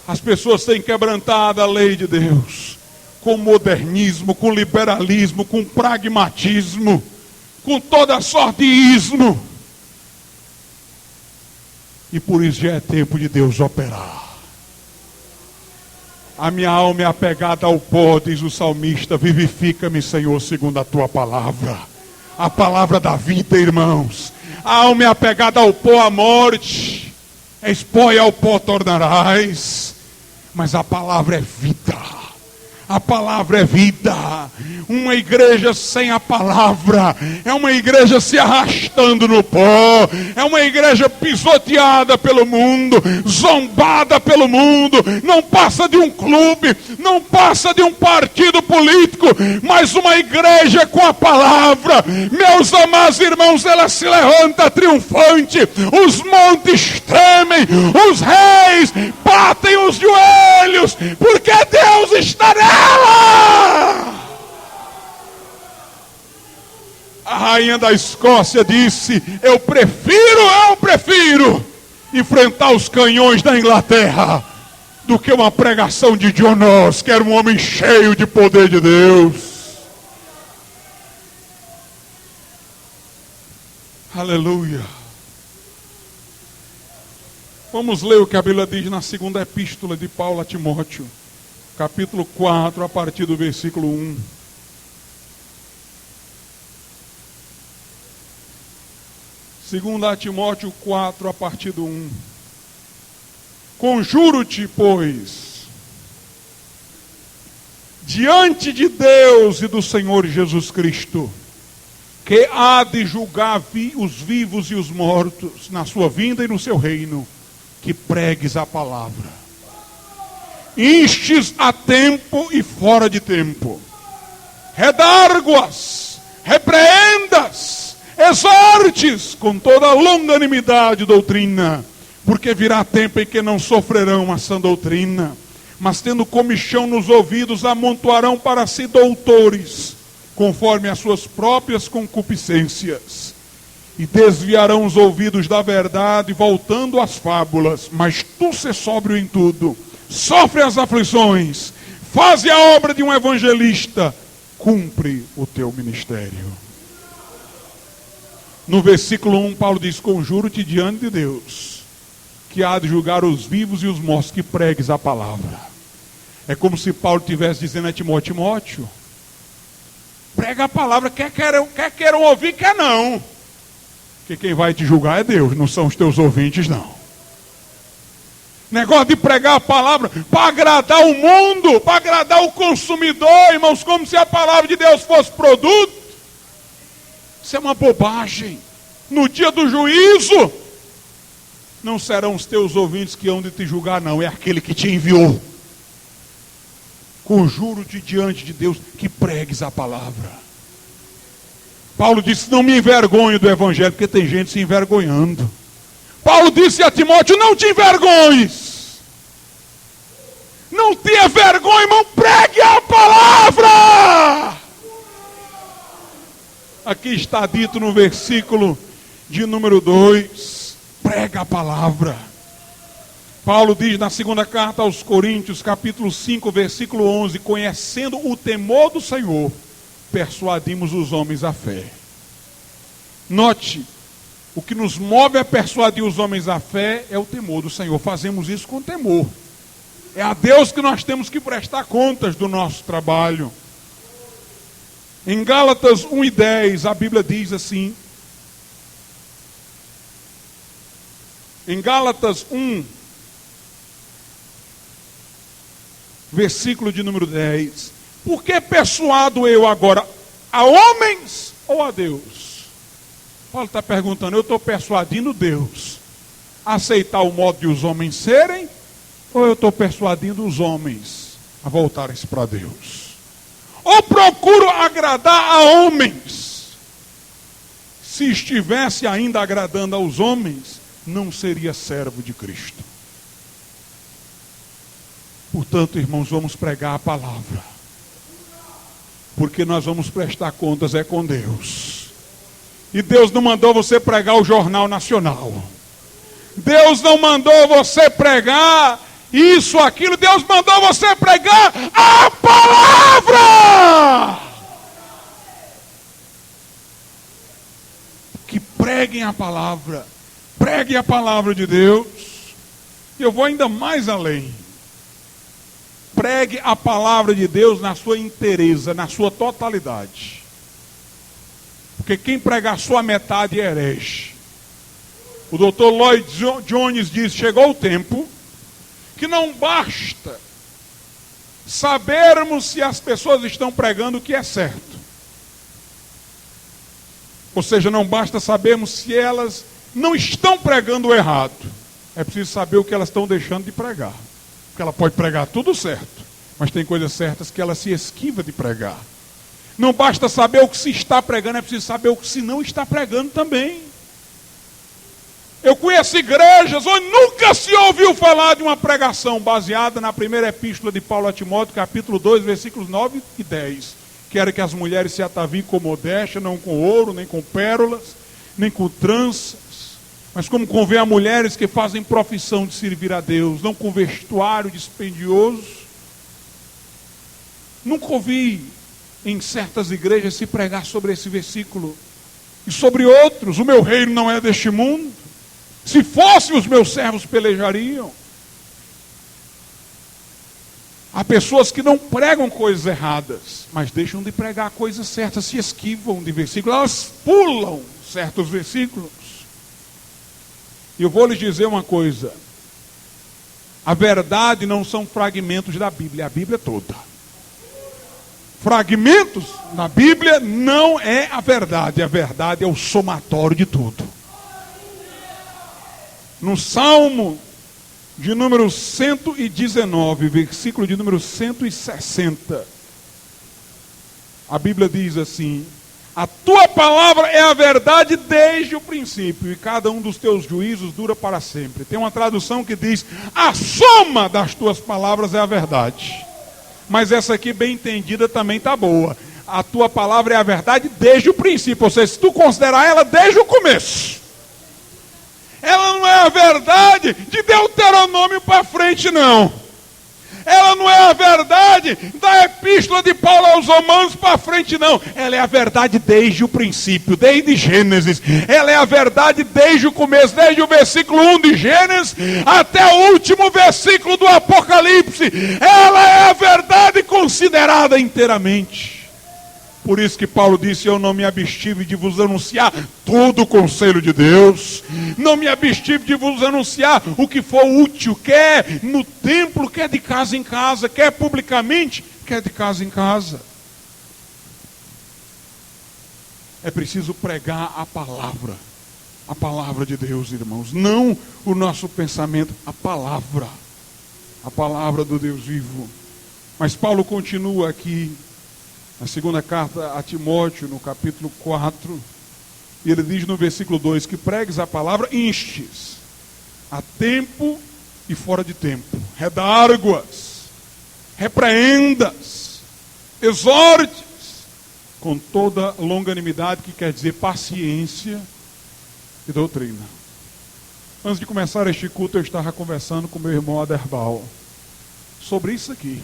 As pessoas têm quebrantado a lei de Deus, com modernismo, com liberalismo, com pragmatismo, com toda sorte de ismo. E por isso já é tempo de Deus operar. A minha alma é apegada ao pó, diz o salmista, vivifica-me, Senhor, segundo a tua palavra. A palavra da vida, irmãos. A alma é apegada ao pó, à morte. És pó e ao pó tornarás. Mas a palavra é vida. A palavra é vida. Uma igreja sem a palavra é uma igreja se arrastando no pó. É uma igreja pisoteada pelo mundo, zombada pelo mundo. Não passa de um clube, não passa de um partido político, mas uma igreja com a palavra. Meus amados irmãos, ela se levanta triunfante. Os montes tremem, os reis batem os joelhos, porque Deus está nela. A rainha da Escócia disse: eu prefiro enfrentar os canhões da Inglaterra do que uma pregação de John Knox, que era um homem cheio de poder de Deus. Aleluia. Vamos ler o que a Bíblia diz na segunda epístola de Paulo a Timóteo, capítulo 4, a partir do versículo 1. Segunda a Timóteo 4, a partir do 1. Conjuro-te, pois, diante de Deus e do Senhor Jesus Cristo, que há de julgar os vivos e os mortos na sua vinda e no seu reino, que pregues a palavra. Instes a tempo e fora de tempo. Redarguas, repreendas, exortes com toda a longanimidade e doutrina, porque virá tempo em que não sofrerão a sã doutrina, mas tendo comichão nos ouvidos, amontoarão para si doutores, conforme as suas próprias concupiscências, e desviarão os ouvidos da verdade, voltando às fábulas. Mas tu se sóbrio em tudo, sofre as aflições, faze a obra de um evangelista, cumpre o teu ministério. No versículo 1, Paulo diz: conjuro-te diante de Deus, que há de julgar os vivos e os mortos, que pregues a palavra. É como se Paulo estivesse dizendo a Timóteo: Timóteo, prega a palavra, quer queiram ouvir, quer não. Porque quem vai te julgar é Deus, não são os teus ouvintes, não. Negócio de pregar a palavra para agradar o mundo, para agradar o consumidor, irmãos, como se a palavra de Deus fosse produto. Isso é uma bobagem. No dia do juízo, não serão os teus ouvintes que hão de te julgar, não. É aquele que te enviou. Conjuro-te diante de Deus que pregues a palavra. Paulo disse: não me envergonhe do evangelho, porque tem gente se envergonhando. Paulo disse a Timóteo: não te envergonhes. Não tenha vergonha, irmão, pregue a palavra. Aqui está dito no versículo de número 2, prega a palavra. Paulo diz na segunda carta aos Coríntios, capítulo 5, versículo 11, conhecendo o temor do Senhor, persuadimos os homens à fé. Note, o que nos move a persuadir os homens à fé é o temor do Senhor. Fazemos isso com temor. É a Deus que nós temos que prestar contas do nosso trabalho. Em Gálatas 1:10, a Bíblia diz assim. Em Gálatas 1, versículo de número 10. Por que persuado eu agora a homens ou a Deus? Paulo está perguntando: eu estou persuadindo Deus a aceitar o modo de os homens serem, ou eu estou persuadindo os homens a voltarem-se para Deus? Ou procuro agradar a homens? Se estivesse ainda agradando aos homens, não seria servo de Cristo. Portanto, irmãos, vamos pregar a palavra, porque nós vamos prestar contas é com Deus. E Deus não mandou você pregar o Jornal Nacional. Deus não mandou você pregar isso, aquilo. Deus mandou você pregar a palavra. Que preguem a palavra. Pregue a palavra de Deus. E eu vou ainda mais além. Pregue a palavra de Deus na sua inteireza, na sua totalidade. Porque quem pregar só a metade é herege. O Dr. Lloyd Jones diz: chegou o tempo que não basta sabermos se as pessoas estão pregando o que é certo. Ou seja, não basta sabermos se elas não estão pregando o errado. É preciso saber o que elas estão deixando de pregar. Porque ela pode pregar tudo certo, mas tem coisas certas que ela se esquiva de pregar. Não basta saber o que se está pregando, é preciso saber o que se não está pregando também. Eu conheço igrejas onde nunca se ouviu falar de uma pregação baseada na primeira epístola de Paulo a Timóteo, capítulo 2, versículos 9 e 10. Que era que as mulheres se ataviem com modéstia, não com ouro, nem com pérolas, nem com tranças, mas como convém a mulheres que fazem profissão de servir a Deus, não com vestuário dispendioso. Nunca ouvi em certas igrejas se pregar sobre esse versículo. E sobre outros: o meu reino não é deste mundo. Se fosse, os meus servos pelejariam. Há pessoas que não pregam coisas erradas, mas deixam de pregar coisas certas, se esquivam de versículos, elas pulam certos versículos. E eu vou lhes dizer uma coisa: a verdade não são fragmentos da Bíblia, é a Bíblia toda. Fragmentos na Bíblia não é a verdade é o somatório de tudo. No Salmo de número 119, versículo de número 160, a Bíblia diz assim: a tua palavra é a verdade desde o princípio, e cada um dos teus juízos dura para sempre. Tem uma tradução que diz: a soma das tuas palavras é a verdade. Mas essa aqui, bem entendida, também está boa. A tua palavra é a verdade desde o princípio, ou seja, se tu considerar ela desde o começo. Ela não é a verdade de Deuteronômio para frente, não. Ela não é a verdade da epístola de Paulo aos Romanos para frente, não. Ela é a verdade desde o princípio, desde Gênesis. Ela é a verdade desde o começo, desde o versículo 1 de Gênesis até o último versículo do Apocalipse. Ela é a verdade considerada inteiramente. Por isso que Paulo disse: eu não me abstive de vos anunciar todo o conselho de Deus. Não me abstive de vos anunciar o que for útil, quer no templo, quer de casa em casa, quer publicamente, quer de casa em casa. É preciso pregar a palavra de Deus, irmãos. Não o nosso pensamento, a palavra do Deus vivo. Mas Paulo continua aqui, na segunda carta a Timóteo, no capítulo 4, e ele diz no versículo 2, que pregues a palavra, instes, a tempo e fora de tempo, redarguas, repreendas, exortes, com toda longanimidade, que quer dizer paciência e doutrina. Antes de começar este culto, eu estava conversando com meu irmão Aderbal sobre isso aqui.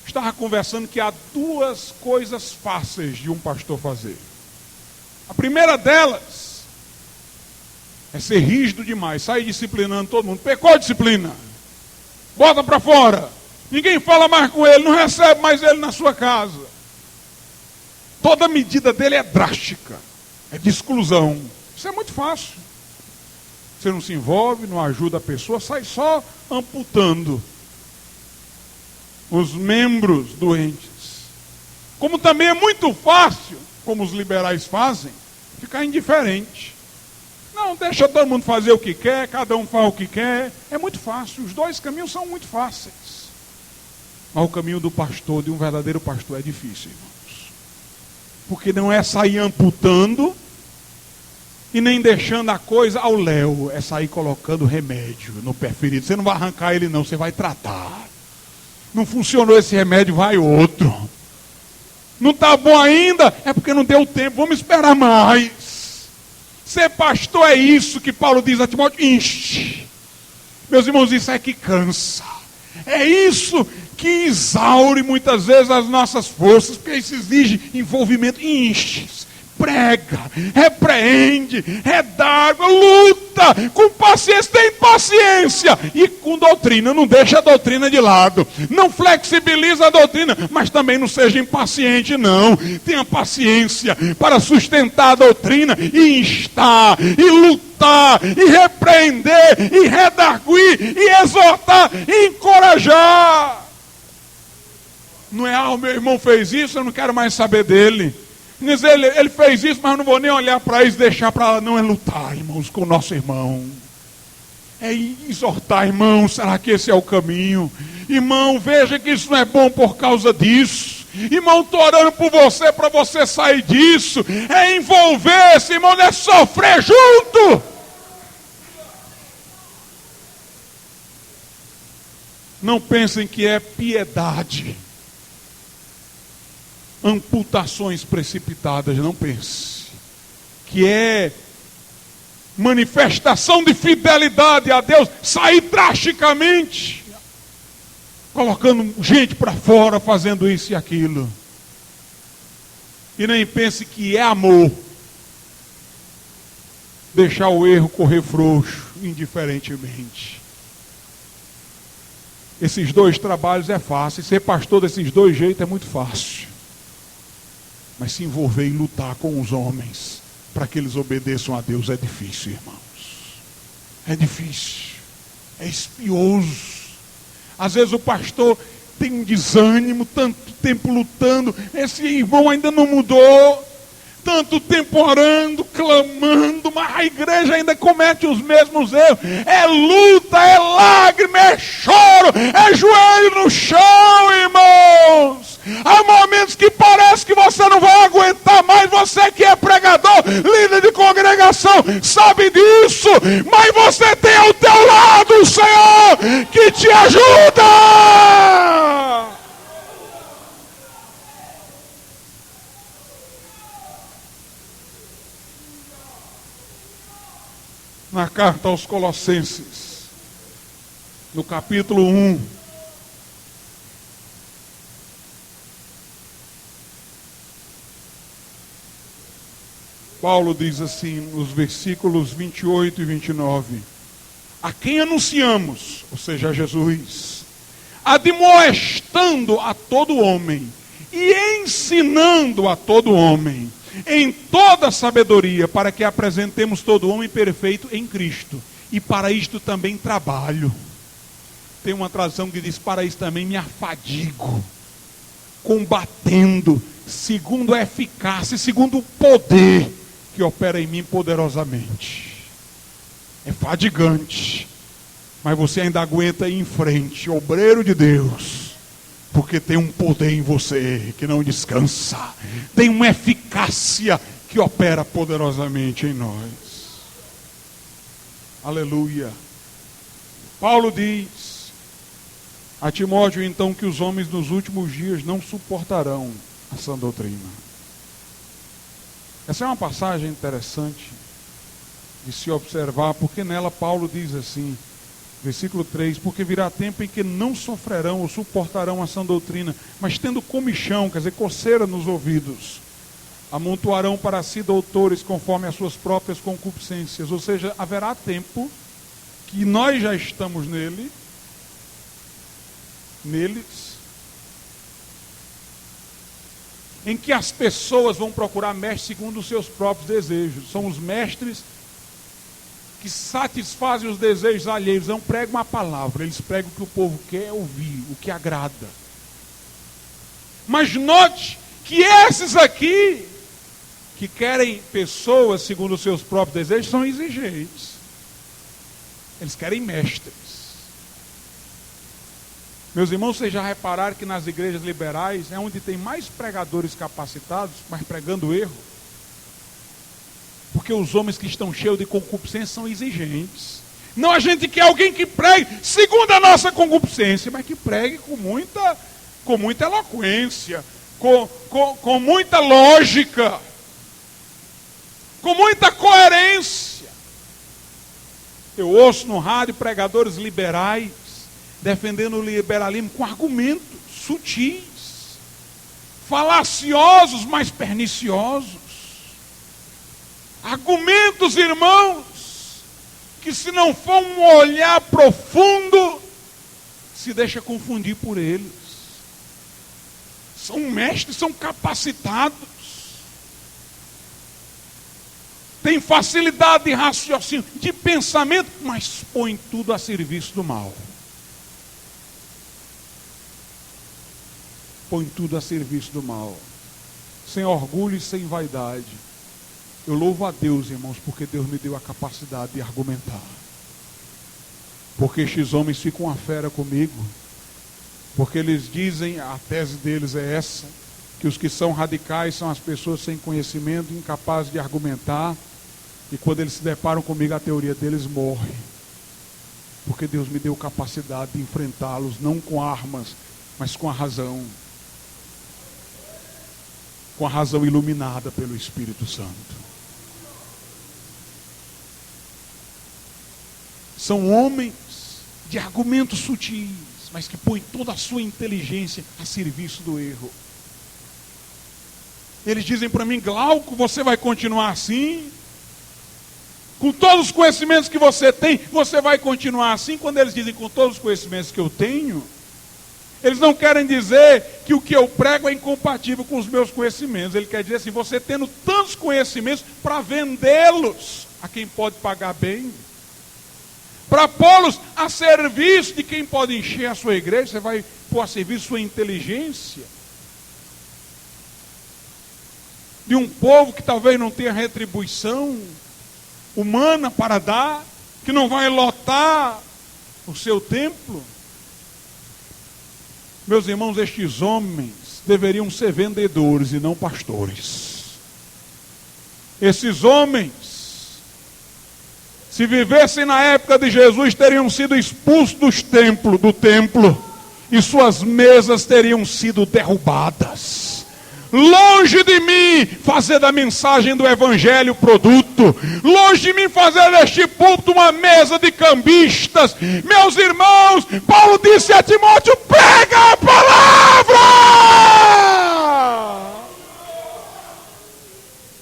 Estava conversando que há duas coisas fáceis de um pastor fazer. A primeira delas é ser rígido demais, sair disciplinando todo mundo. Pecou a disciplina, bota para fora, ninguém fala mais com ele, não recebe mais ele na sua casa. Toda medida dele é drástica, é de exclusão. Isso é muito fácil. Você não se envolve, não ajuda a pessoa, sai só amputando os membros doentes. Como também é muito fácil, como os liberais fazem, ficar indiferente. Não, deixa todo mundo fazer o que quer, cada um faz o que quer. É muito fácil, os dois caminhos são muito fáceis. Mas o caminho do pastor, de um verdadeiro pastor, é difícil, irmãos. Porque não é sair amputando e nem deixando a coisa ao léu, é sair colocando remédio no pé ferido. Você não vai arrancar ele não, você vai tratar. Não funcionou esse remédio, vai outro. Não está bom ainda, é porque não deu tempo, vamos esperar mais. Ser pastor é isso que Paulo diz a Timóteo: inste. Meus irmãos, isso é que cansa. É isso que exaure muitas vezes as nossas forças, porque isso exige envolvimento. Inste, prega, repreende, redarga, luta com paciência, tem paciência, e com doutrina, não deixa a doutrina de lado, não flexibiliza a doutrina, mas também não seja impaciente, não. Tenha paciência para sustentar a doutrina e instar, e lutar, e repreender, e redarguir, e exortar, e encorajar. Não é, o meu irmão fez isso, eu não quero mais saber dele. Ele fez isso, mas eu não vou nem olhar para isso, deixar para lá. Não, é lutar, irmãos, com o nosso irmão. É exortar, irmão, será que esse é o caminho? Irmão, veja que isso não é bom por causa disso. Irmão, estou orando por você, para você sair disso. É envolver-se, irmão, não é sofrer junto. Não pensem que é piedade. Amputações precipitadas, não pense. Que é manifestação de fidelidade a Deus, sair drasticamente, colocando gente para fora, fazendo isso e aquilo. E nem pense que é amor deixar o erro correr frouxo, indiferentemente. Esses dois trabalhos é fácil, ser pastor desses dois jeitos é muito fácil. Mas se envolver e lutar com os homens para que eles obedeçam a Deus é difícil, irmãos. É difícil. É espinhoso. Às vezes o pastor tem um desânimo, tanto tempo lutando, esse irmão ainda não mudou, tanto tempo orando, clamando, mas a igreja ainda comete os mesmos erros. É luta, é lágrima, é choro, é joelho no chão, irmãos. Há momentos que parece que você não vai aguentar mais. Você que é pregador, líder de congregação, sabe disso. Mas você tem ao teu lado o Senhor que te ajuda. Na carta aos Colossenses, no capítulo 1, Paulo diz assim, nos versículos 28 e 29, a quem anunciamos, ou seja, a Jesus, admoestando a todo homem e ensinando a todo homem, em toda sabedoria, para que apresentemos todo homem perfeito em Cristo. E para isto também trabalho. Tem uma tradução que diz, para isso também me afadigo, combatendo, segundo a eficácia, segundo o poder que opera em mim poderosamente. É fadigante, mas você ainda aguenta ir em frente, obreiro de Deus, porque tem um poder em você que não descansa, tem uma eficácia que opera poderosamente em nós. Aleluia. Paulo diz a Timóteo então que os homens nos últimos dias não suportarão a sã doutrina. Essa é uma passagem interessante de se observar, porque nela Paulo diz assim, versículo 3, porque virá tempo em que não sofrerão ou suportarão a sã doutrina, mas tendo comichão, quer dizer, coceira nos ouvidos, amontoarão para si doutores conforme as suas próprias concupiscências. Ou seja, haverá tempo que nós já estamos neles, em que as pessoas vão procurar mestres segundo os seus próprios desejos. São os mestres que satisfazem os desejos alheios. Não pregam a palavra, eles pregam o que o povo quer ouvir, o que agrada. Mas note que esses aqui, que querem pessoas segundo os seus próprios desejos, são exigentes. Eles querem mestres. Meus irmãos, vocês já repararam que nas igrejas liberais é onde tem mais pregadores capacitados, mas pregando erro? Porque os homens que estão cheios de concupiscência são exigentes. Não, a gente quer alguém que pregue segundo a nossa concupiscência, mas que pregue com muita eloquência, com muita lógica, com muita coerência. Eu ouço no rádio pregadores liberais defendendo o liberalismo com argumentos sutis, falaciosos, mas perniciosos. Argumentos, irmãos, que se não for um olhar profundo, se deixa confundir por eles. São mestres, são capacitados. Tem facilidade de raciocínio, de pensamento, mas põe tudo a serviço do mal. Põe tudo a serviço do mal. Sem orgulho e sem vaidade. Eu louvo a Deus, irmãos, porque Deus me deu a capacidade de argumentar. Porque estes homens ficam uma fera comigo. Porque eles dizem, a tese deles é essa, que os que são radicais são as pessoas sem conhecimento, incapazes de argumentar. E quando eles se deparam comigo, a teoria deles morre. Porque Deus me deu capacidade de enfrentá-los, não com armas, mas com a razão. Com a razão iluminada pelo Espírito Santo. São homens de argumentos sutis, mas que põem toda a sua inteligência a serviço do erro. Eles dizem para mim, Glauco, você vai continuar assim? Com todos os conhecimentos que você tem, você vai continuar assim? Quando eles dizem com todos os conhecimentos que eu tenho, eles não querem dizer que o que eu prego é incompatível com os meus conhecimentos. Ele quer dizer assim, você tendo tantos conhecimentos para vendê-los a quem pode pagar bem, para pô-los a serviço de quem pode encher a sua igreja, você vai pôr a serviço sua inteligência. De um povo que talvez não tenha retribuição humana para dar, que não vai lotar o seu templo. Meus irmãos, estes homens deveriam ser vendedores e não pastores. Esses homens, se vivessem na época de Jesus, teriam sido expulsos do templo, e suas mesas teriam sido derrubadas. Longe de mim fazer da mensagem do Evangelho produto. Longe de mim fazer deste púlpito uma mesa de cambistas. Meus irmãos, Paulo disse a Timóteo, prega a palavra!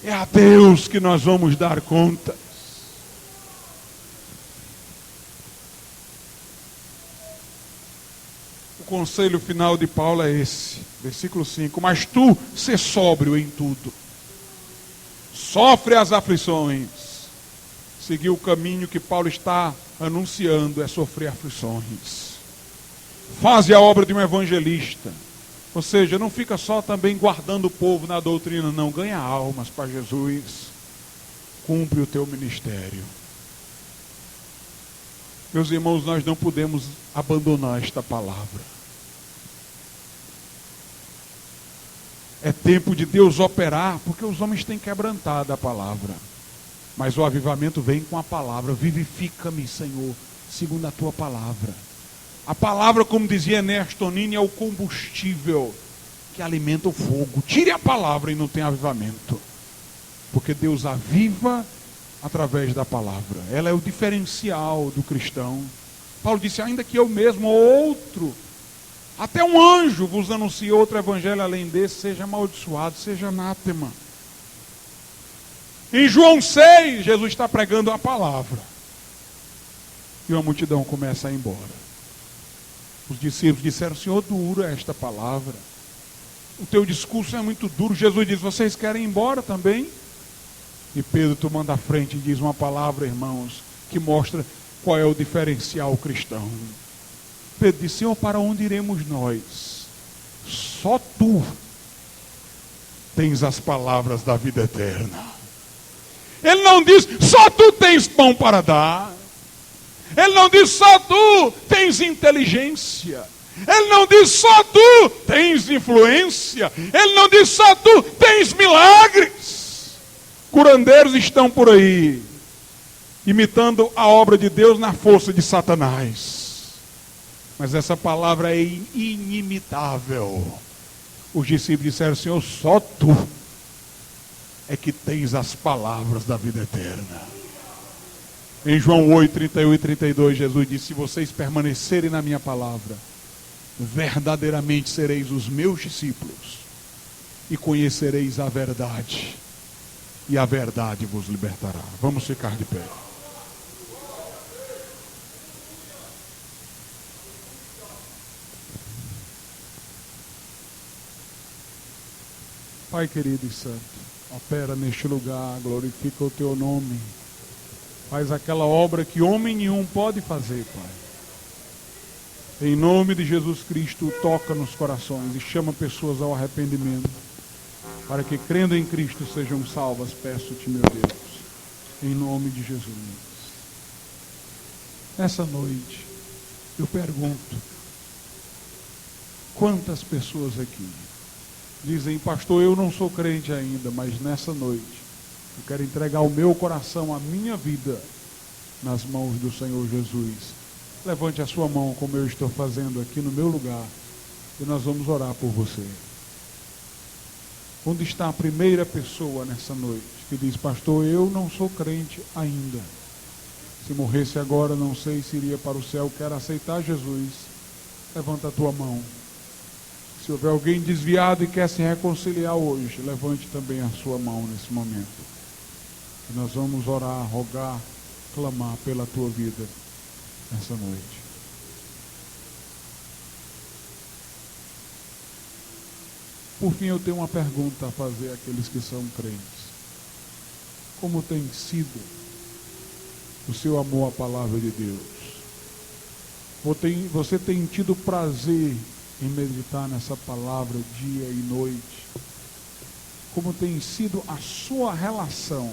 É a Deus que nós vamos dar conta. O conselho final de Paulo é esse. Versículo 5, mas tu sê sóbrio em tudo, sofre as aflições. Seguir o caminho que Paulo está anunciando é sofrer aflições. Faze a obra de um evangelista, ou seja, não fica só também guardando o povo na doutrina, não, ganha almas para Jesus, cumpre o teu ministério. Meus irmãos, nós não podemos abandonar esta palavra. É tempo de Deus operar, porque os homens têm quebrantado a palavra. Mas o avivamento vem com a palavra. Vivifica-me, Senhor, segundo a tua palavra. A palavra, como dizia Ernesto Nini, é o combustível que alimenta o fogo. Tire a palavra e não tem avivamento. Porque Deus aviva através da palavra. Ela é o diferencial do cristão. Paulo disse, ainda que eu mesmo ou outro, até um anjo vos anuncia outro evangelho além desse, seja amaldiçoado, seja anátema. Em João 6, Jesus está pregando a palavra. E uma multidão começa a ir embora. Os discípulos disseram, Senhor, dura esta palavra. O teu discurso é muito duro. Jesus diz, vocês querem ir embora também? E Pedro tomando a frente diz uma palavra, irmãos, que mostra qual é o diferencial cristão. Pedro disse, Senhor, para onde iremos nós? Só tu tens as palavras da vida eterna. Ele não diz, só tu tens pão para dar. Ele não diz, só tu tens inteligência. Ele não diz, só tu tens influência. Ele não diz, só tu tens milagres. Curandeiros estão por aí, imitando a obra de Deus na força de Satanás. Mas essa palavra é inimitável. Os discípulos disseram, Senhor, só tu é que tens as palavras da vida eterna. Em João 8, 31 e 32, Jesus disse, se vocês permanecerem na minha palavra, verdadeiramente sereis os meus discípulos e conhecereis a verdade. e a verdade vos libertará. Vamos ficar de pé. Pai querido e santo, opera neste lugar, glorifica o teu nome. Faz aquela obra que homem nenhum pode fazer, Pai. Em nome de Jesus Cristo, toca nos corações e chama pessoas ao arrependimento, para que, crendo em Cristo, sejam salvas. Peço-te, meu Deus, em nome de Jesus. Nessa noite, eu pergunto, quantas pessoas aqui dizem: pastor, eu não sou crente ainda, mas nessa noite eu quero entregar o meu coração, a minha vida, nas mãos do Senhor Jesus. Levante a sua mão, como eu estou fazendo aqui no meu lugar, e nós vamos orar por você. Onde está a primeira pessoa nessa noite que diz: pastor, eu não sou crente ainda. Se morresse agora, não sei se iria para o céu, quero aceitar Jesus. Levanta a tua mão. Se houver alguém desviado e quer se reconciliar hoje, levante também a sua mão nesse momento. E nós vamos orar, rogar, clamar pela tua vida nessa noite. Por fim, eu tenho uma pergunta a fazer àqueles que são crentes. Como tem sido o seu amor à palavra de Deus? Você tem tido prazer em meditar nessa palavra dia e noite? Como tem sido a sua relação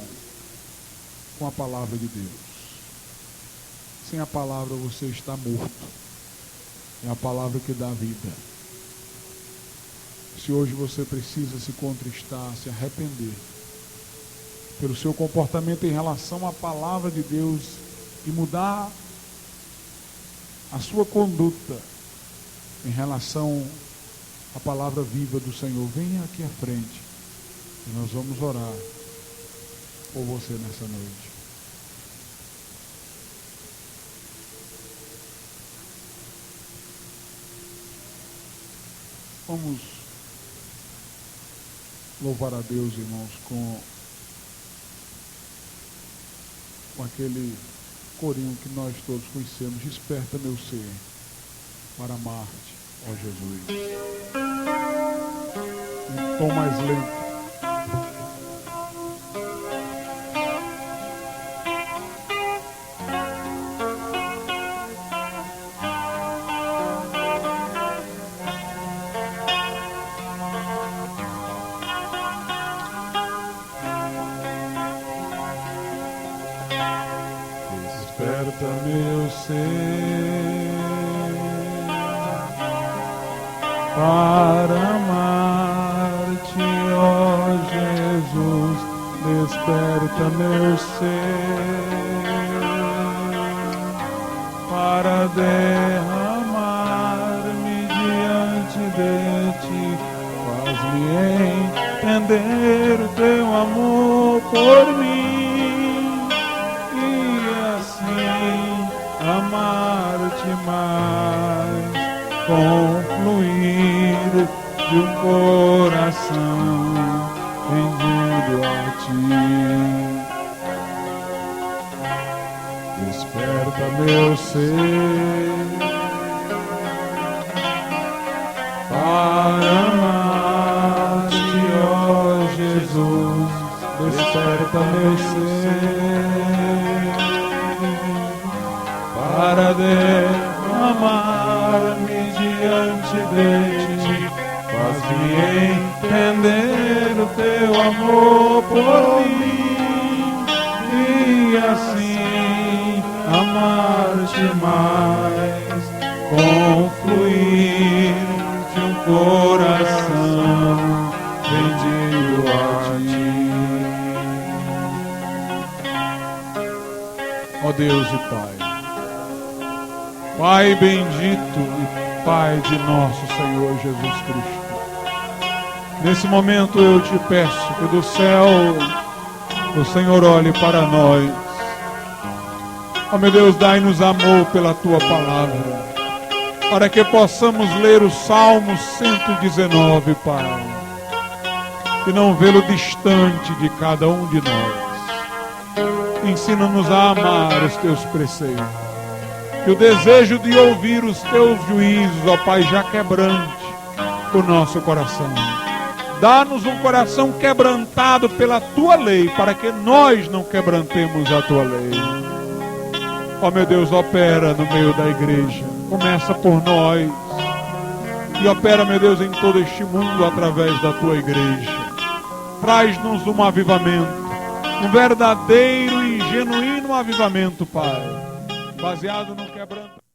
com a palavra de Deus? Sem a palavra você está morto. É a palavra que dá vida. Se hoje você precisa se contristar, se arrepender pelo seu comportamento em relação à palavra de Deus e mudar a sua conduta em relação à palavra viva do Senhor, venha aqui à frente e nós vamos orar por você nessa noite. Vamos louvar a Deus, irmãos, com aquele corinho que nós todos conhecemos: desperta meu ser para amar-te, ó Jesus. Um tom mais lento. Desperta meu ser para amar-te, ó Jesus. Desperta meu ser para derramar-me diante de ti. Faz-me entender o teu amor por mim, amar-te mais, com fluir de um coração rendido a ti. Desperta meu ser para amar-te, ó Jesus. Desperta meu ser para derramar-me diante de ti. Faz-me entender o teu amor por mim, e assim amar-te mais, com fluir de um coração rendido a ti. Ó Deus e Pai, Pai bendito e Pai de nosso Senhor Jesus Cristo, nesse momento eu te peço que do céu o Senhor olhe para nós. Ó meu Deus, dai-nos amor pela tua palavra, para que possamos ler o Salmo 119, Pai. e não vê-lo distante de cada um de nós. Ensina-nos a amar os teus preceitos. Que o desejo de ouvir os teus juízos, ó Pai, já quebrante o nosso coração. Dá-nos um coração quebrantado pela tua lei, para que nós não quebrantemos a tua lei. Ó meu Deus, opera no meio da igreja. Começa por nós. E opera, meu Deus, em todo este mundo através da tua igreja. Traz-nos um avivamento. Um verdadeiro e genuíno avivamento, Pai. Baseado no quebrantamento.